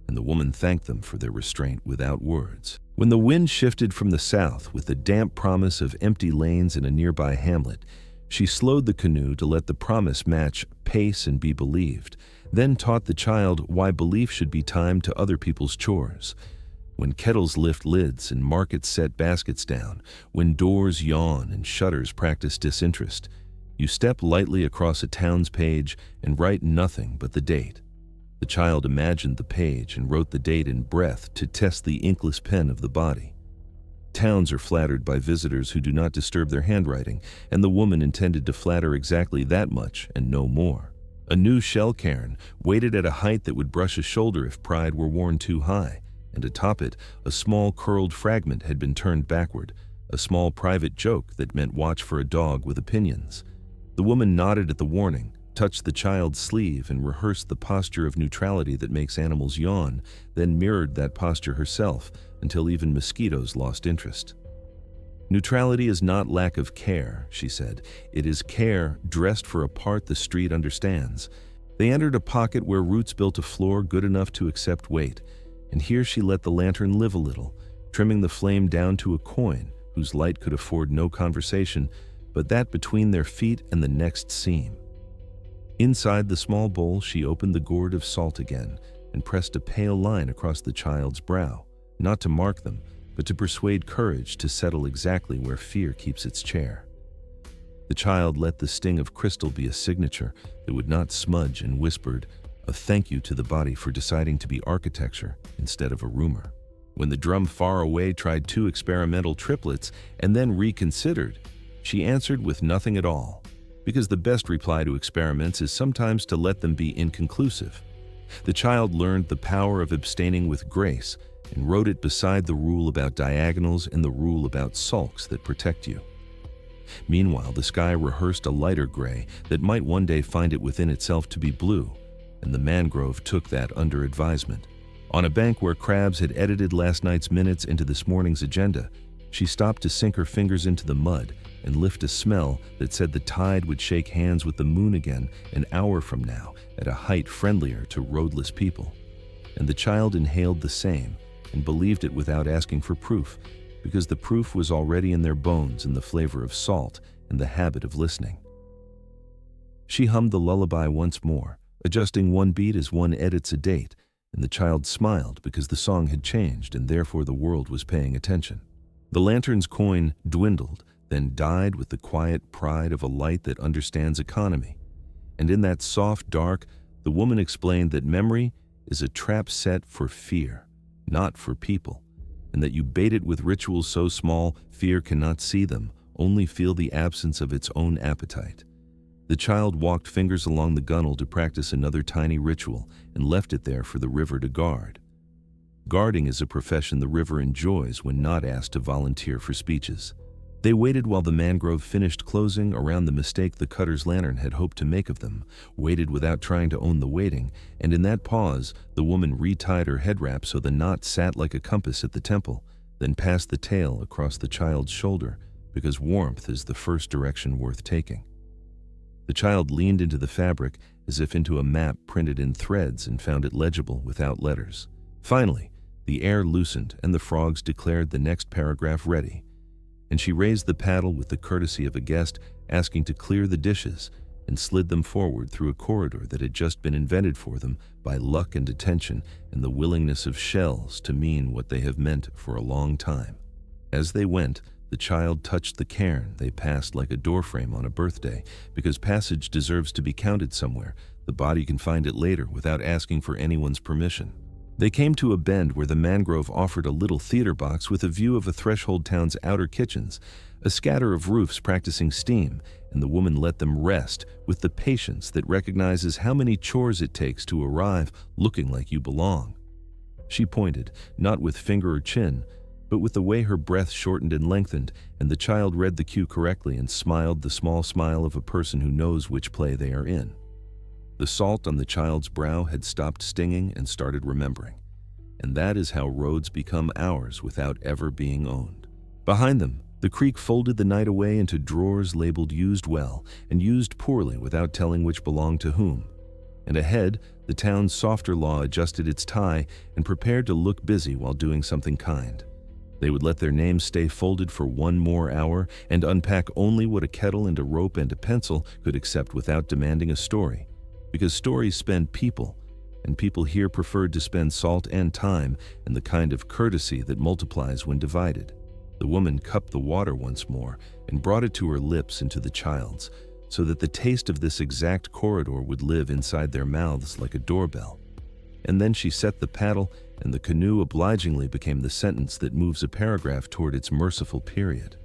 and the woman thanked them for their restraint without words. When the wind shifted from the south with the damp promise of empty lanes in a nearby hamlet, she slowed the canoe to let the promise match pace and be believed, then taught the child why belief should be timed to other people's chores. When kettles lift lids and markets set baskets down, when doors yawn and shutters practice disinterest, you step lightly across a town's page and write nothing but the date. The child imagined the page and wrote the date in breath to test the inkless pen of the body. Towns are flattered by visitors who do not disturb their handwriting, and the woman intended to flatter exactly that much and no more. A new shell cairn waited at a height that would brush a shoulder if pride were worn too high, and atop it, a small curled fragment had been turned backward, a small private joke that meant watch for a dog with opinions. The woman nodded at the warning, touched the child's sleeve, and rehearsed the posture of neutrality that makes animals yawn, then mirrored that posture herself until even mosquitoes lost interest. Neutrality is not lack of care, she said. It is care dressed for a part the street understands. They entered a pocket where roots built a floor good enough to accept weight, and here she let the lantern live a little, trimming the flame down to a coin whose light could afford no conversation but that between their feet and the next seam. Inside the small bowl, she opened the gourd of salt again and pressed a pale line across the child's brow, not to mark them, but to persuade courage to settle exactly where fear keeps its chair. The child let the sting of crystal be a signature that would not smudge and whispered, a thank you to the body for deciding to be architecture instead of a rumor. When the drum far away tried 2 experimental triplets and then reconsidered, she answered with nothing at all, because the best reply to experiments is sometimes to let them be inconclusive. The child learned the power of abstaining with grace and wrote it beside the rule about diagonals and the rule about sulks that protect you. Meanwhile, the sky rehearsed a lighter gray that might one day find it within itself to be blue, and the mangrove took that under advisement. On a bank where crabs had edited last night's minutes into this morning's agenda, she stopped to sink her fingers into the mud and lift a smell that said the tide would shake hands with the moon again an hour from now at a height friendlier to roadless people. And the child inhaled the same and believed it without asking for proof, because the proof was already in their bones in the flavor of salt and the habit of listening. She hummed the lullaby once more, adjusting one beat as one edits a date, and the child smiled because the song had changed and therefore the world was paying attention. The lantern's coin dwindled, then died with the quiet pride of a light that understands economy. And in that soft dark, the woman explained that memory is a trap set for fear, not for people, and that you bait it with rituals so small fear cannot see them, only feel the absence of its own appetite. The child walked fingers along the gunwale to practice another tiny ritual and left it there for the river to guard. Guarding is a profession the river enjoys when not asked to volunteer for speeches. They waited while the mangrove finished closing around the mistake the cutter's lantern had hoped to make of them, waited without trying to own the waiting, and in that pause, the woman retied her head wrap so the knot sat like a compass at the temple, then passed the tail across the child's shoulder, because warmth is the first direction worth taking. The child leaned into the fabric as if into a map printed in threads and found it legible without letters. Finally, the air loosened and the frogs declared the next paragraph ready, and she raised the paddle with the courtesy of a guest asking to clear the dishes and slid them forward through a corridor that had just been invented for them by luck and attention and the willingness of shells to mean what they have meant for a long time. As they went, the child touched the cairn they passed like a doorframe on a birthday, because passage deserves to be counted somewhere. The body can find it later without asking for anyone's permission. They came to a bend where the mangrove offered a little theater box with a view of a threshold town's outer kitchens, a scatter of roofs practicing steam, and the woman let them rest with the patience that recognizes how many chores it takes to arrive looking like you belong. She pointed, not with finger or chin, but with the way her breath shortened and lengthened, and the child read the cue correctly and smiled the small smile of a person who knows which play they are in. The salt on the child's brow had stopped stinging and started remembering. And that is how roads become ours without ever being owned. Behind them, the creek folded the night away into drawers labeled used well and used poorly without telling which belonged to whom. And ahead, the town's softer law adjusted its tie and prepared to look busy while doing something kind. They would let their names stay folded for one more hour and unpack only what a kettle and a rope and a pencil could accept without demanding a story. Because stories spend people, and people here preferred to spend salt and time and the kind of courtesy that multiplies when divided. The woman cupped the water once more and brought it to her lips and to the child's, so that the taste of this exact corridor would live inside their mouths like a doorbell. And then she set the paddle, and the canoe obligingly became the sentence that moves a paragraph toward its merciful period.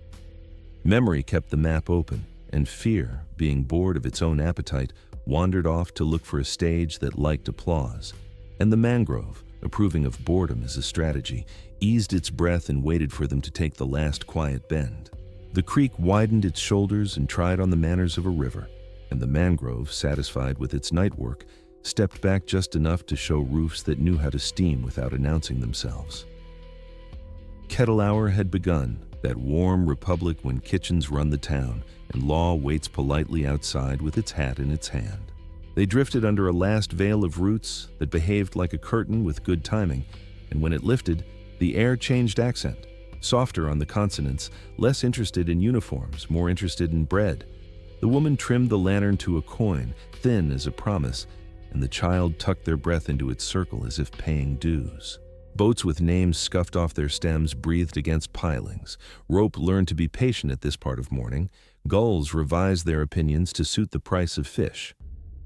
Memory kept the map open, and fear, being bored of its own appetite, wandered off to look for a stage that liked applause. And the mangrove, approving of boredom as a strategy, eased its breath and waited for them to take the last quiet bend. The creek widened its shoulders and tried on the manners of a river, and the mangrove, satisfied with its night work, stepped back just enough to show roofs that knew how to steam without announcing themselves. Kettle hour had begun, that warm republic when kitchens run the town and law waits politely outside with its hat in its hand. They drifted under a last veil of roots that behaved like a curtain with good timing, and when it lifted, the air changed accent, softer on the consonants, less interested in uniforms, more interested in bread. The woman trimmed the lantern to a coin, thin as a promise, and the child tucked their breath into its circle as if paying dues. Boats with names scuffed off their stems breathed against pilings. Rope learned to be patient at this part of morning. Gulls revised their opinions to suit the price of fish.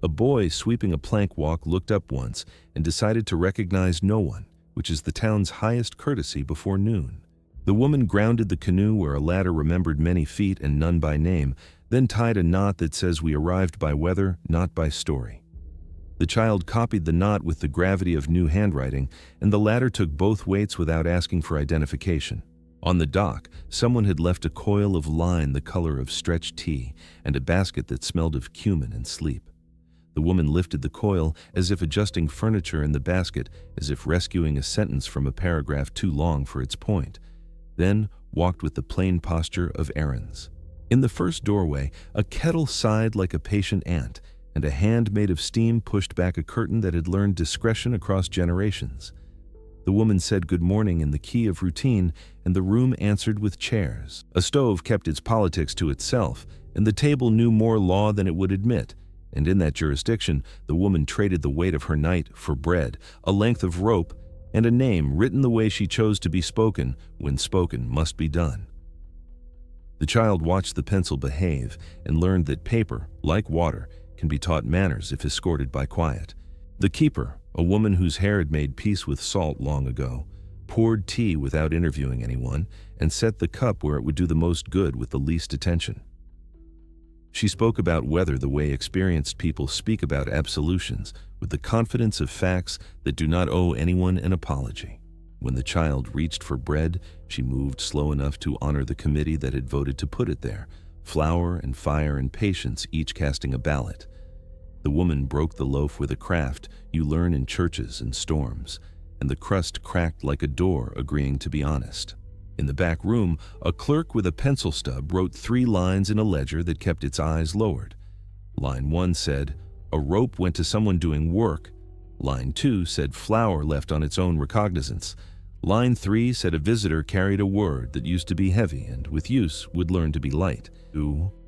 A boy sweeping a plank walk looked up once and decided to recognize no one, which is the town's highest courtesy before noon. The woman grounded the canoe where a ladder remembered many feet and none by name, then tied a knot that says we arrived by weather, not by story. The child copied the knot with the gravity of new handwriting, and the ladder took both weights without asking for identification. On the dock, someone had left a coil of line the color of stretched tea and a basket that smelled of cumin and sleep. The woman lifted the coil as if adjusting furniture in the basket, as if rescuing a sentence from a paragraph too long for its point, then walked with the plain posture of errands. In the first doorway, a kettle sighed like a patient ant, and a hand made of steam pushed back a curtain that had learned discretion across generations. The woman said good morning in the key of routine, and the room answered with chairs. A stove kept its politics to itself, and the table knew more law than it would admit, and in that jurisdiction, the woman traded the weight of her night for bread, a length of rope, and a name written the way she chose to be spoken when spoken must be done. The child watched the pencil behave and learned that paper, like water, can be taught manners if escorted by quiet. The keeper, a woman whose hair had made peace with salt long ago, poured tea without interviewing anyone and set the cup where it would do the most good with the least attention. She spoke about weather the way experienced people speak about absolutions, with the confidence of facts that do not owe anyone an apology. When the child reached for bread, she moved slow enough to honor the committee that had voted to put it there, flour and fire and patience each casting a ballot. The woman broke the loaf with a craft you learn in churches and storms, and the crust cracked like a door agreeing to be honest. In the back room, a clerk with a pencil stub wrote 3 lines in a ledger that kept its eyes lowered. Line 1 said, "A rope went to someone doing work." Line 2 said, "Flour left on its own recognizance." Line 3 said, "A visitor carried a word that used to be heavy and, with use, would learn to be light."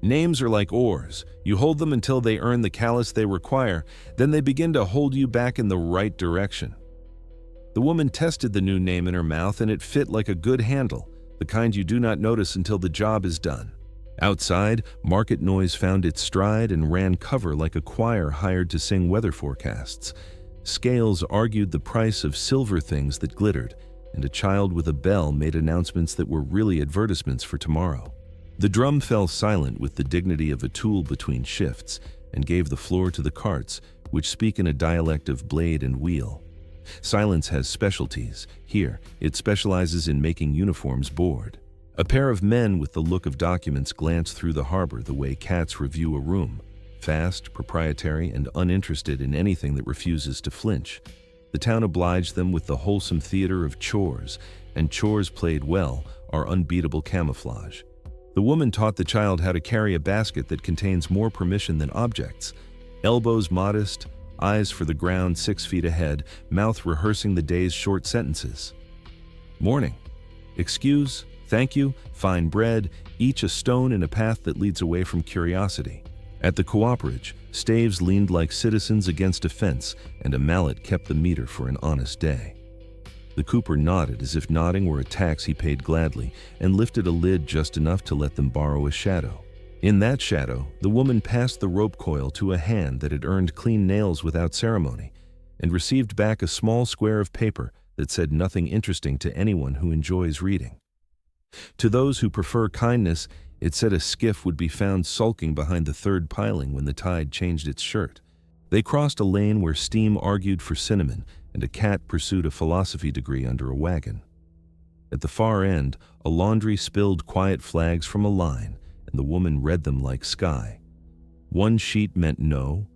Names are like oars. You hold them until they earn the callus they require, then they begin to hold you back in the right direction. The woman tested the new name in her mouth, and it fit like a good handle, the kind you do not notice until the job is done. Outside, market noise found its stride and ran cover like a choir hired to sing weather forecasts. Scales argued the price of silver things that glittered, and a child with a bell made announcements that were really advertisements for tomorrow. The drum fell silent with the dignity of a tool between shifts, and gave the floor to the carts, which speak in a dialect of blade and wheel. Silence has specialties. Here, it specializes in making uniforms board. A pair of men with the look of documents glance through the harbor the way cats review a room, fast, proprietary, and uninterested in anything that refuses to flinch. The town obliged them with the wholesome theater of chores, and chores played well are unbeatable camouflage. The woman taught the child how to carry a basket that contains more permission than objects. Elbows modest, eyes for the ground 6 feet ahead, mouth rehearsing the day's short sentences. Morning. Excuse, thank you, fine bread, each a stone in a path that leads away from curiosity. At the cooperage, staves leaned like citizens against a fence, and a mallet kept the meter for an honest day. The cooper nodded as if nodding were a tax he paid gladly, and lifted a lid just enough to let them borrow a shadow. In that shadow, the woman passed the rope coil to a hand that had earned clean nails without ceremony, and received back a small square of paper that said nothing interesting to anyone who enjoys reading. To those who prefer kindness, it said a skiff would be found sulking behind the 3rd piling when the tide changed its shirt. They crossed a lane where steam argued for cinnamon, and a cat pursued a philosophy degree under a wagon. At the far end, a laundry spilled quiet flags from a line, and the woman read them like sky. 1 sheet meant no,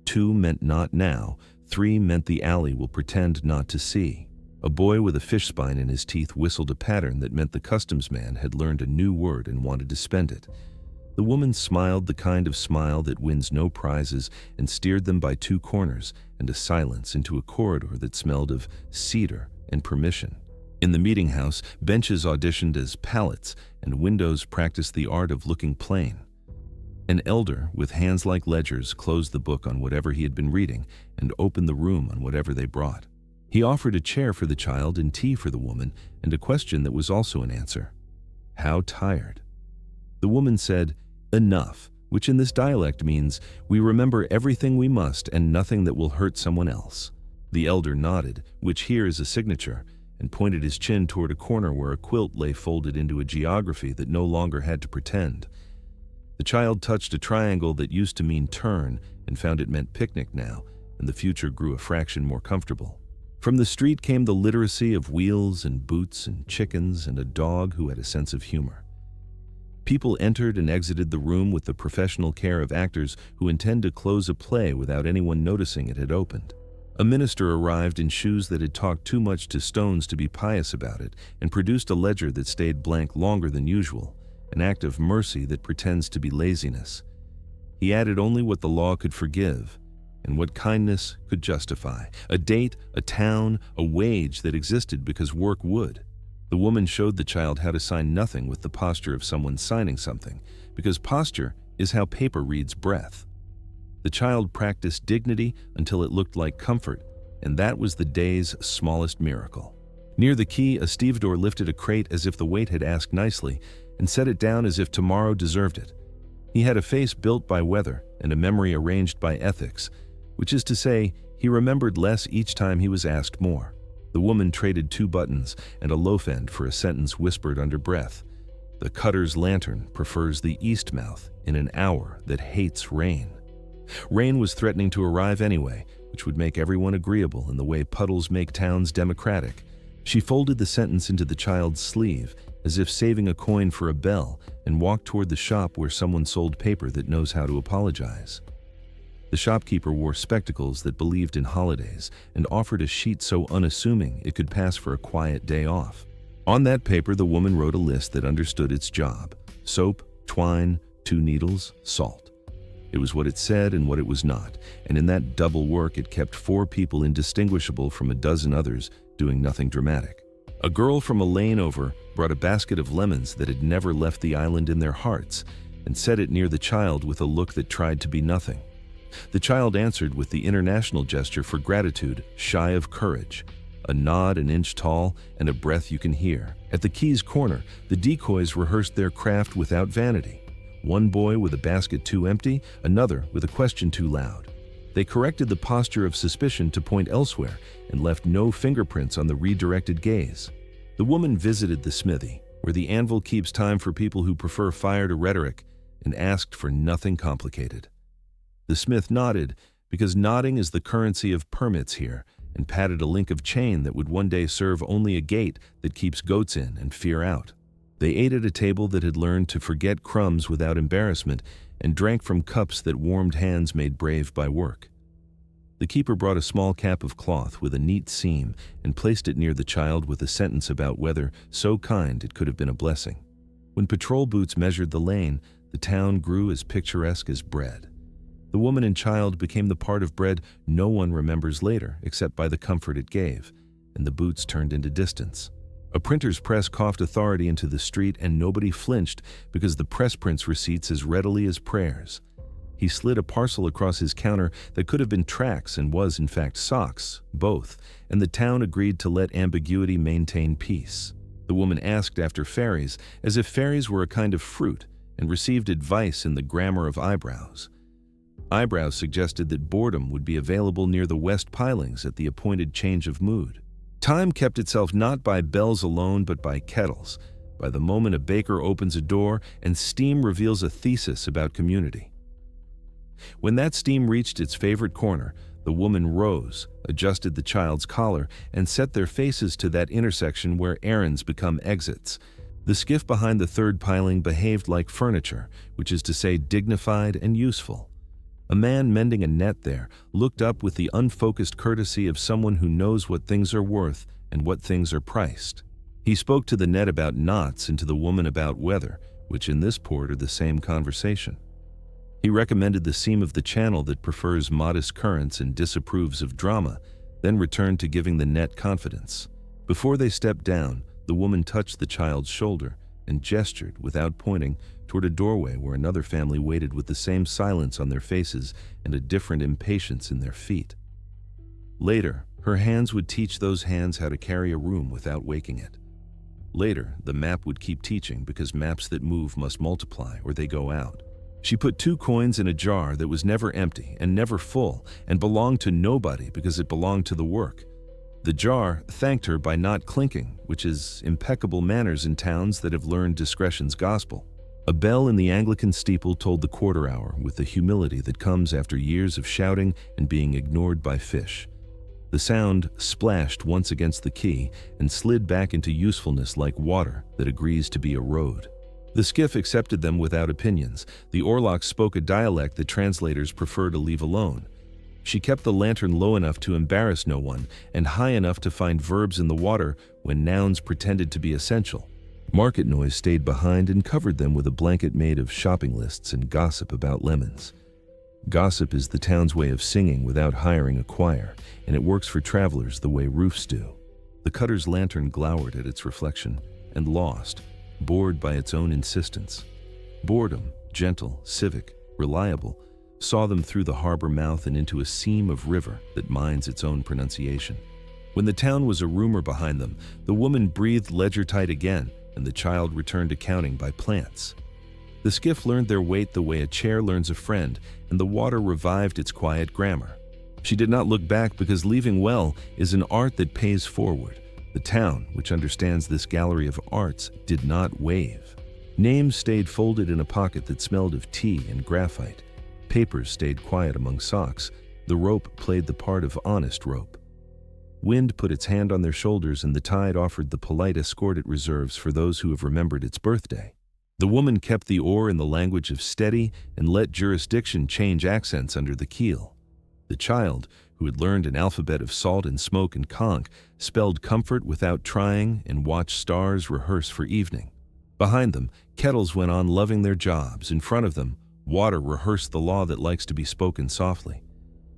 2 meant not now, 3 meant the alley will pretend not to see. A boy with a fish spine in his teeth whistled a pattern that meant the customs man had learned a new word and wanted to spend it. The woman smiled the kind of smile that wins no prizes and steered them by 2 corners and a silence into a corridor that smelled of cedar and permission. In the meeting house, benches auditioned as pallets, and windows practiced the art of looking plain. An elder, with hands like ledgers, closed the book on whatever he had been reading and opened the room on whatever they brought. He offered a chair for the child and tea for the woman, and a question that was also an answer. How tired? The woman said, "Enough," which in this dialect means, we remember everything we must and nothing that will hurt someone else. The elder nodded, which here is a signature, and pointed his chin toward a corner where a quilt lay folded into a geography that no longer had to pretend. The child touched a triangle that used to mean turn and found it meant picnic now, and the future grew a fraction more comfortable. From the street came the literacy of wheels and boots and chickens and a dog who had a sense of humor. People entered and exited the room with the professional care of actors who intend to close a play without anyone noticing it had opened. A minister arrived in shoes that had talked too much to stones to be pious about it and produced a ledger that stayed blank longer than usual, an act of mercy that pretends to be laziness. He added only what the law could forgive and what kindness could justify: a date, a town, a wage that existed because work would. The woman showed the child how to sign nothing with the posture of someone signing something, because posture is how paper reads breath. The child practiced dignity until it looked like comfort, and that was the day's smallest miracle. Near the quay, a stevedore lifted a crate as if the weight had asked nicely, and set it down as if tomorrow deserved it. He had a face built by weather and a memory arranged by ethics, which is to say, he remembered less each time he was asked more. The woman traded 2 buttons and a loaf end for a sentence whispered under breath. The cutter's lantern prefers the east mouth in an hour that hates rain. Rain was threatening to arrive anyway, which would make everyone agreeable in the way puddles make towns democratic. She folded the sentence into the child's sleeve, as if saving a coin for a bell, and walked toward the shop where someone sold paper that knows how to apologize. The shopkeeper wore spectacles that believed in holidays and offered a sheet so unassuming it could pass for a quiet day off. On that paper, the woman wrote a list that understood its job: soap, twine, 2 needles, salt. It was what it said and what it was not, and in that double work it kept 4 people indistinguishable from a dozen others doing nothing dramatic. A girl from a lane over brought a basket of lemons that had never left the island in their hearts and set it near the child with a look that tried to be nothing. The child answered with the international gesture for gratitude, shy of courage, a nod an inch tall and a breath you can hear. At the quay's corner, the decoys rehearsed their craft without vanity. One boy with a basket too empty, another with a question too loud. They corrected the posture of suspicion to point elsewhere and left no fingerprints on the redirected gaze. The woman visited the smithy, where the anvil keeps time for people who prefer fire to rhetoric, and asked for nothing complicated. The smith nodded, because nodding is the currency of permits here, and patted a link of chain that would one day serve only a gate that keeps goats in and fear out. They ate at a table that had learned to forget crumbs without embarrassment and drank from cups that warmed hands made brave by work. The keeper brought a small cap of cloth with a neat seam and placed it near the child with a sentence about weather so kind it could have been a blessing. When patrol boots measured the lane, the town grew as picturesque as bread. The woman and child became the part of bread no one remembers later except by the comfort it gave, and the boots turned into distance. A printer's press coughed authority into the street and nobody flinched because the press prints receipts as readily as prayers. He slid a parcel across his counter that could have been tracts and was in fact socks, both, and the town agreed to let ambiguity maintain peace. The woman asked after fairies as if fairies were a kind of fruit and received advice in the grammar of eyebrows. Eyebrows suggested that boredom would be available near the west pilings at the appointed change of mood. Time kept itself not by bells alone but by kettles, by the moment a baker opens a door and steam reveals a thesis about community. When that steam reached its favorite corner, the woman rose, adjusted the child's collar, and set their faces to that intersection where errands become exits. The skiff behind the 3rd piling behaved like furniture, which is to say dignified and useful. A man mending a net there looked up with the unfocused courtesy of someone who knows what things are worth and what things are priced. He spoke to the net about knots and to the woman about weather, which in this port are the same conversation. He recommended the seam of the channel that prefers modest currents and disapproves of drama, then returned to giving the net confidence. Before they stepped down, the woman touched the child's shoulder and gestured, without pointing, toward a doorway where another family waited with the same silence on their faces and a different impatience in their feet. Later, her hands would teach those hands how to carry a room without waking it. Later, the map would keep teaching because maps that move must multiply or they go out. She put 2 coins in a jar that was never empty and never full and belonged to nobody because it belonged to the work. The jar thanked her by not clinking, which is impeccable manners in towns that have learned discretion's gospel. A bell in the Anglican steeple told the quarter hour with the humility that comes after years of shouting and being ignored by fish. The sound splashed once against the quay and slid back into usefulness like water that agrees to be a road. The skiff accepted them without opinions. The Orlocks spoke a dialect that translators prefer to leave alone. She kept the lantern low enough to embarrass no one and high enough to find verbs in the water when nouns pretended to be essential. Market noise stayed behind and covered them with a blanket made of shopping lists and gossip about lemons. Gossip is the town's way of singing without hiring a choir, and it works for travelers the way roofs do. The cutter's lantern glowered at its reflection and lost, bored by its own insistence. Boredom, gentle, civic, reliable, saw them through the harbor mouth and into a seam of river that minds its own pronunciation. When the town was a rumor behind them, the woman breathed ledger-tight again, and the child returned to counting by plants. The skiff learned their weight the way a chair learns a friend, and the water revived its quiet grammar. She did not look back because leaving well is an art that pays forward. The town, which understands this gallery of arts, did not wave. Names stayed folded in a pocket that smelled of tea and graphite. Papers stayed quiet among socks. The rope played the part of honest rope. Wind put its hand on their shoulders, and the tide offered the polite escort it reserves for those who have remembered its birthday. The woman kept the oar in the language of steady and let jurisdiction change accents under the keel. The child, who had learned an alphabet of salt and smoke and conch, spelled comfort without trying and watched stars rehearse for evening. Behind them, kettles went on loving their jobs. In front of them, water rehearsed the law that likes to be spoken softly.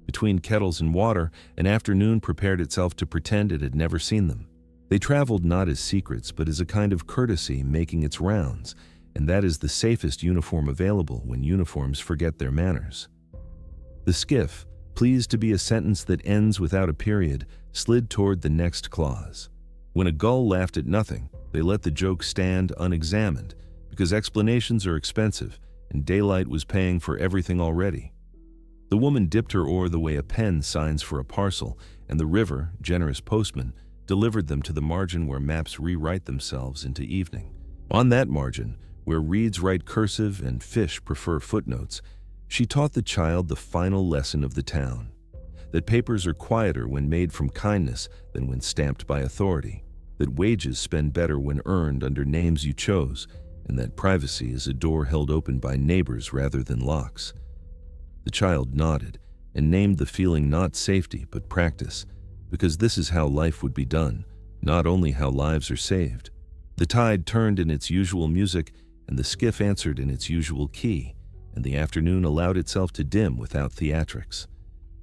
Between kettles and water, an afternoon prepared itself to pretend it had never seen them. They traveled not as secrets, but as a kind of courtesy making its rounds, and that is the safest uniform available when uniforms forget their manners. The skiff, pleased to be a sentence that ends without a period, slid toward the next clause. When a gull laughed at nothing, they let the joke stand unexamined, because explanations are expensive, and daylight was paying for everything already. The woman dipped her oar the way a pen signs for a parcel, and the river, generous postman, delivered them to the margin where maps rewrite themselves into evening. On that margin, where reeds write cursive and fish prefer footnotes, she taught the child the final lesson of the town, that papers are quieter when made from kindness than when stamped by authority, that wages spend better when earned under names you chose, and that privacy is a door held open by neighbors rather than locks. The child nodded and named the feeling not safety but practice, because this is how life would be done, not only how lives are saved. The tide turned in its usual music, and the skiff answered in its usual key, and the afternoon allowed itself to dim without theatrics.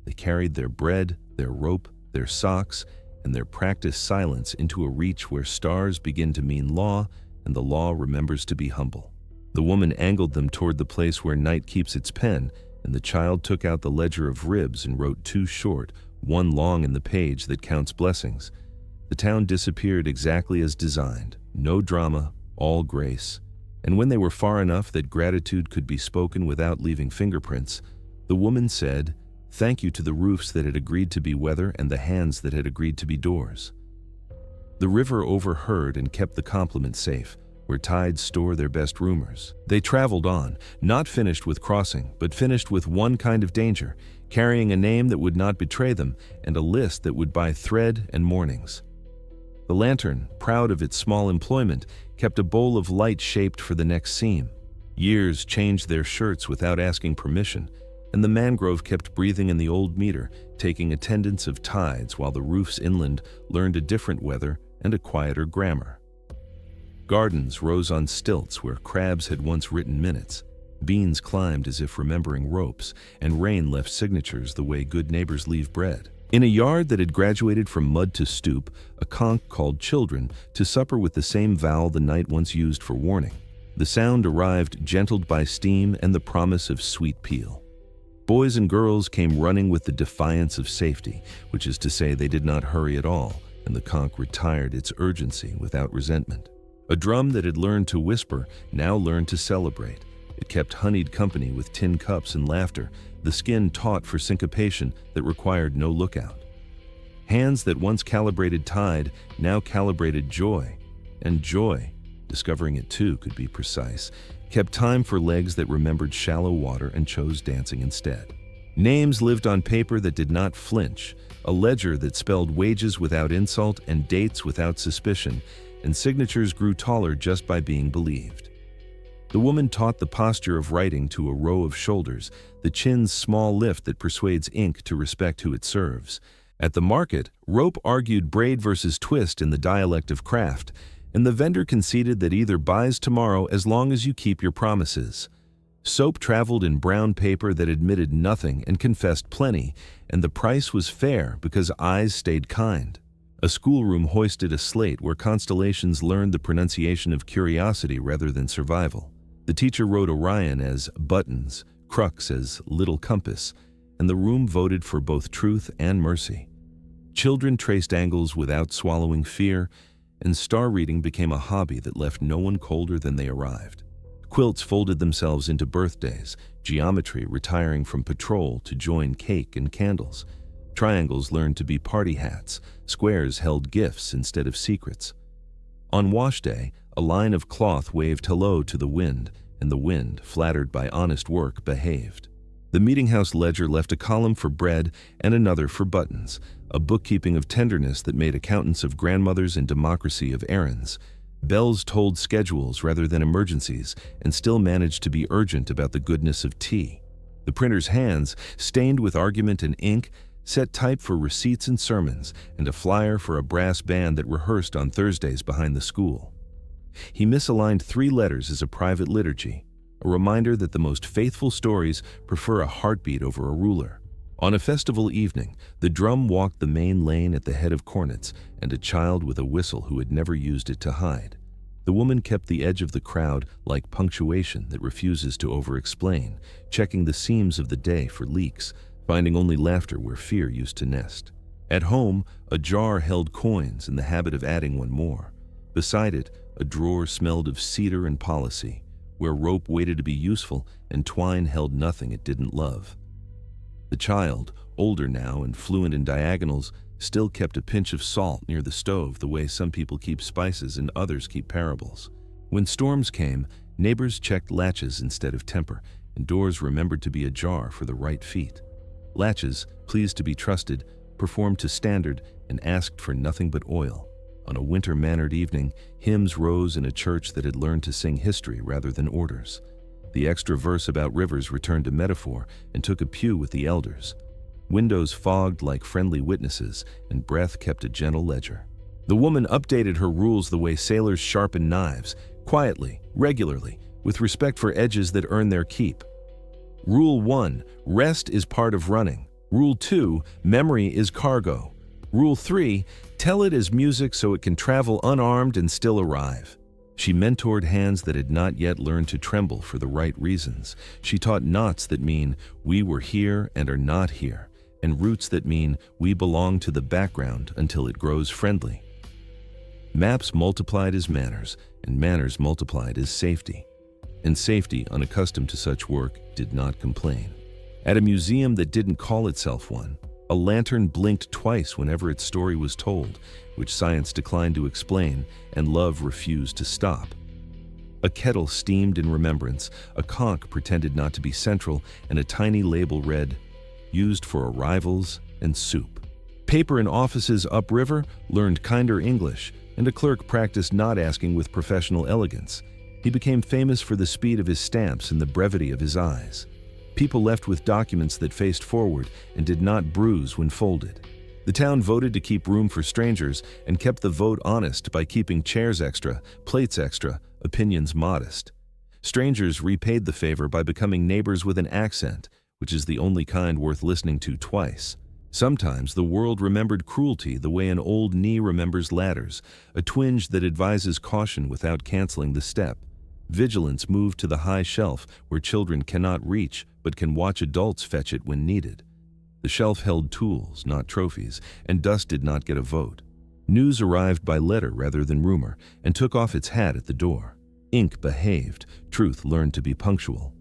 They carried their bread, their rope, their socks, and their practiced silence into a reach where stars begin to mean law, and the law remembers to be humble. The woman angled them toward the place where night keeps its pen, and the child took out the ledger of ribs and wrote 2 short, 1 long in the page that counts blessings. The town disappeared exactly as designed, no drama, all grace. And when they were far enough that gratitude could be spoken without leaving fingerprints, the woman said, "Thank you to the roofs that had agreed to be weather and the hands that had agreed to be doors." The river overheard and kept the compliment safe, where tides store their best rumors. They traveled on, not finished with crossing, but finished with one kind of danger, carrying a name that would not betray them and a list that would buy thread and mornings. The lantern, proud of its small employment, kept a bowl of light shaped for the next seam. Years changed their shirts without asking permission, and the mangrove kept breathing in the old meter, taking attendance of tides while the roofs inland learned a different weather and a quieter grammar. Gardens rose on stilts where crabs had once written minutes. Beans climbed as if remembering ropes, and rain left signatures the way good neighbors leave bread. In a yard that had graduated from mud to stoop, a conch called children to supper with the same vowel the night once used for warning. The sound arrived gentled by steam and the promise of sweet peel. Boys and girls came running with the defiance of safety, which is to say they did not hurry at all, and the conch retired its urgency without resentment. A drum that had learned to whisper now learned to celebrate, It kept honeyed company with tin cups and laughter, the skin taut for syncopation that required no lookout. Hands that once calibrated tide now calibrated joy, and joy, discovering it too could be precise, kept time for legs that remembered shallow water and chose dancing instead. Names lived on paper that did not flinch, a ledger that spelled wages without insult and dates without suspicion, and signatures grew taller just by being believed. The woman taught the posture of writing to a row of shoulders, the chin's small lift that persuades ink to respect who it serves. At the market, rope argued braid versus twist in the dialect of craft, and the vendor conceded that either buys tomorrow as long as you keep your promises. Soap traveled in brown paper that admitted nothing and confessed plenty, and the price was fair because eyes stayed kind. A schoolroom hoisted a slate where constellations learned the pronunciation of curiosity rather than survival. The teacher wrote Orion as buttons, crux as little compass, and the room voted for both truth and mercy. Children traced angles without swallowing fear, and star reading became a hobby that left no one colder than they arrived. Quilts folded themselves into birthdays, geometry retiring from patrol to join cake and candles. Triangles learned to be party hats, squares held gifts instead of secrets. On wash day, a line of cloth waved hello to the wind, and the wind, flattered by honest work, behaved. The meeting-house ledger left a column for bread and another for buttons, a bookkeeping of tenderness that made accountants of grandmothers and democracy of errands. Bells told schedules rather than emergencies and still managed to be urgent about the goodness of tea. The printer's hands, stained with argument and ink, set type for receipts and sermons, and a flyer for a brass band that rehearsed on Thursdays behind the school. He misaligned 3 letters as a private liturgy, a reminder that the most faithful stories prefer a heartbeat over a ruler. On a festival evening, the drum walked the main lane at the head of cornets, and a child with a whistle who had never used it to hide. The woman kept the edge of the crowd like punctuation that refuses to over-explain, checking the seams of the day for leaks, finding only laughter where fear used to nest. At home, a jar held coins in the habit of adding one more. Beside it, a drawer smelled of cedar and policy, where rope waited to be useful and twine held nothing it didn't love. The child, older now and fluent in diagonals, still kept a pinch of salt near the stove the way some people keep spices and others keep parables. When storms came, neighbors checked latches instead of temper, and doors remembered to be ajar for the right feet. Latches, pleased to be trusted, performed to standard and asked for nothing but oil. On a winter-mannered evening, hymns rose in a church that had learned to sing history rather than orders. The extra verse about rivers returned to metaphor and took a pew with the elders. Windows fogged like friendly witnesses, and breath kept a gentle ledger. The woman updated her rules the way sailors sharpen knives, quietly, regularly, with respect for edges that earn their keep. Rule 1, rest is part of running. Rule 2, memory is cargo. Rule 3, tell it as music so it can travel unarmed and still arrive. She mentored hands that had not yet learned to tremble for the right reasons. She taught knots that mean we were here and are not here, and roots that mean we belong to the background until it grows friendly. Maps multiplied as manners, and manners multiplied as safety. And safety, unaccustomed to such work, did not complain. At a museum that didn't call itself one, a lantern blinked twice whenever its story was told, which science declined to explain and love refused to stop. A kettle steamed in remembrance, a conch pretended not to be central, and a tiny label read, used for arrivals and soup. Paper in offices upriver learned kinder English, and a clerk practiced not asking with professional elegance. He became famous for the speed of his stamps and the brevity of his eyes. People left with documents that faced forward and did not bruise when folded. The town voted to keep room for strangers and kept the vote honest by keeping chairs extra, plates extra, opinions modest. Strangers repaid the favor by becoming neighbors with an accent, which is the only kind worth listening to twice. Sometimes the world remembered cruelty the way an old knee remembers ladders, a twinge that advises caution without canceling the step. Vigilance moved to the high shelf where children cannot reach but can watch adults fetch it when needed. The shelf held tools, not trophies, and dust did not get a vote. News arrived by letter rather than rumor and took off its hat at the door. Ink behaved, truth learned to be punctual.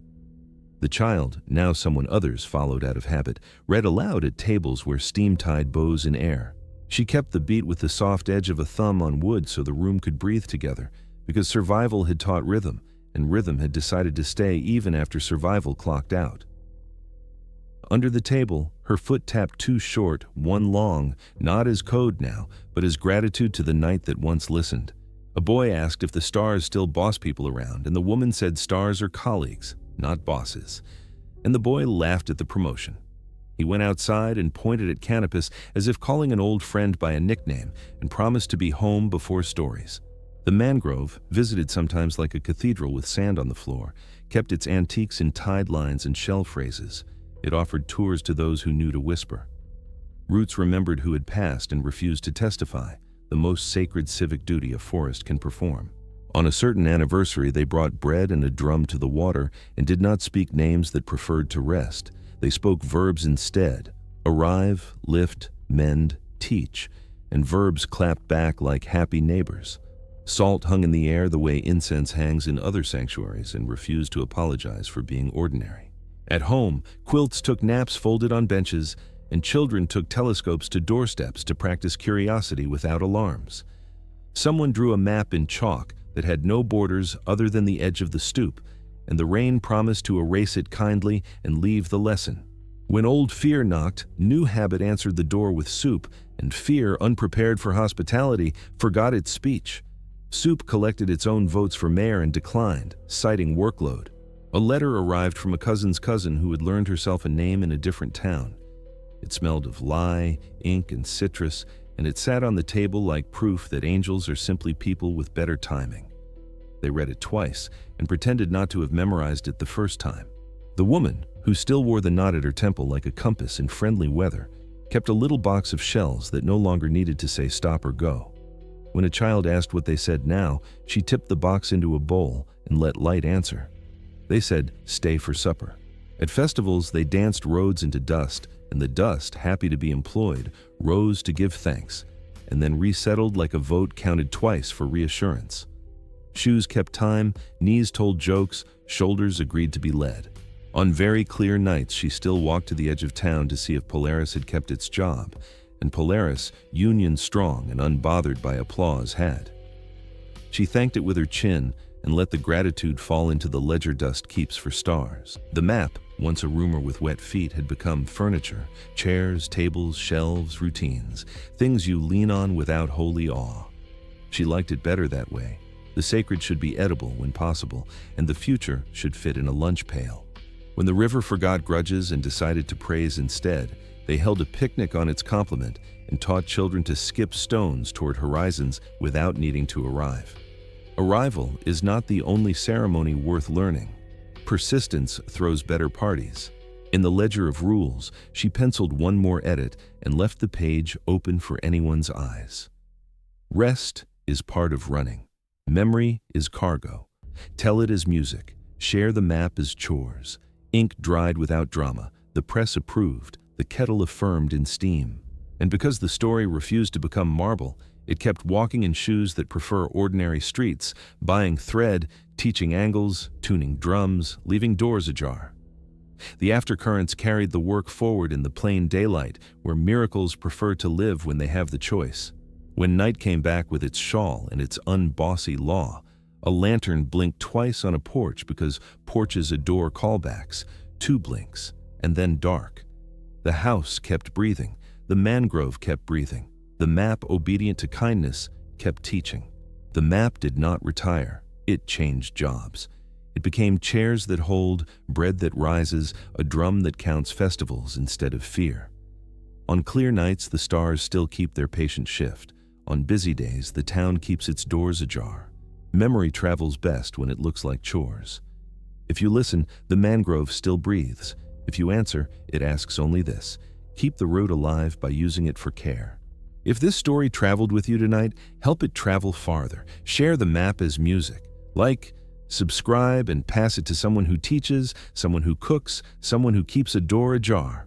The child, now someone others followed out of habit, read aloud at tables where steam tied bows in air. She kept the beat with the soft edge of a thumb on wood so the room could breathe together, because survival had taught rhythm, and rhythm had decided to stay even after survival clocked out. Under the table, her foot tapped two short, one long, not as code now, but as gratitude to the night that once listened. A boy asked if the stars still boss people around, and the woman said stars are colleagues, not bosses. And the boy laughed at the promotion. He went outside and pointed at Canopus as if calling an old friend by a nickname, and promised to be home before stories. The mangrove, visited sometimes like a cathedral with sand on the floor, kept its antiques in tide lines and shell phrases. It offered tours to those who knew to whisper. Roots remembered who had passed and refused to testify, the most sacred civic duty a forest can perform. On a certain anniversary, they brought bread and a drum to the water and did not speak names that preferred to rest. They spoke verbs instead: arrive, lift, mend, teach, and verbs clapped back like happy neighbors. Salt hung in the air the way incense hangs in other sanctuaries and refused to apologize for being ordinary. At home, quilts took naps folded on benches, and children took telescopes to doorsteps to practice curiosity without alarms. Someone drew a map in chalk that had no borders other than the edge of the stoop, and the rain promised to erase it kindly and leave the lesson. When old Fear knocked, new habit answered the door with soup, and Fear, unprepared for hospitality, forgot its speech. Soup collected its own votes for mayor and declined, citing workload. A letter arrived from a cousin's cousin who had learned herself a name in a different town. It smelled of lye, ink, and citrus, and it sat on the table like proof that angels are simply people with better timing. They read it twice and pretended not to have memorized it the first time. The woman, who still wore the knot at her temple like a compass in friendly weather, kept a little box of shells that no longer needed to say stop or go. When a child asked what they said now, she tipped the box into a bowl and let light answer. They said, stay for supper. At festivals, they danced roads into dust, and the dust, happy to be employed, rose to give thanks, and then resettled like a vote counted twice for reassurance. Shoes kept time, knees told jokes, shoulders agreed to be led. On very clear nights, she still walked to the edge of town to see if Polaris had kept its job, and Polaris, union strong and unbothered by applause, had. She thanked it with her chin and let the gratitude fall into the ledger dust keeps for stars. The map, once a rumor with wet feet, had become furniture: chairs, tables, shelves, routines, things you lean on without holy awe. She liked it better that way. The sacred should be edible when possible, and the future should fit in a lunch pail. When the river forgot grudges and decided to praise instead, they held a picnic on its complement and taught children to skip stones toward horizons without needing to arrive. Arrival is not the only ceremony worth learning. Persistence throws better parties. In the ledger of rules, she penciled one more edit and left the page open for anyone's eyes. Rest is part of running. Memory is cargo. Tell it as music. Share the map as chores. Ink dried without drama. The press approved. The kettle affirmed in steam. And because the story refused to become marble, it kept walking in shoes that prefer ordinary streets, buying thread, teaching angles, tuning drums, leaving doors ajar. The aftercurrents carried the work forward in the plain daylight, where miracles prefer to live when they have the choice. When night came back with its shawl and its unbossy law, a lantern blinked twice on a porch because porches adore callbacks, 2 blinks, and then dark. The house kept breathing. The mangrove kept breathing. The map, obedient to kindness, kept teaching. The map did not retire. It changed jobs. It became chairs that hold, bread that rises, a drum that counts festivals instead of fear. On clear nights, the stars still keep their patient shift. On busy days, the town keeps its doors ajar. Memory travels best when it looks like chores. If you listen, the mangrove still breathes. If you answer, it asks only this: keep the root alive by using it for care. If this story traveled with you tonight, help it travel farther. Share the map as music. Like, subscribe, and pass it to someone who teaches, someone who cooks, someone who keeps a door ajar.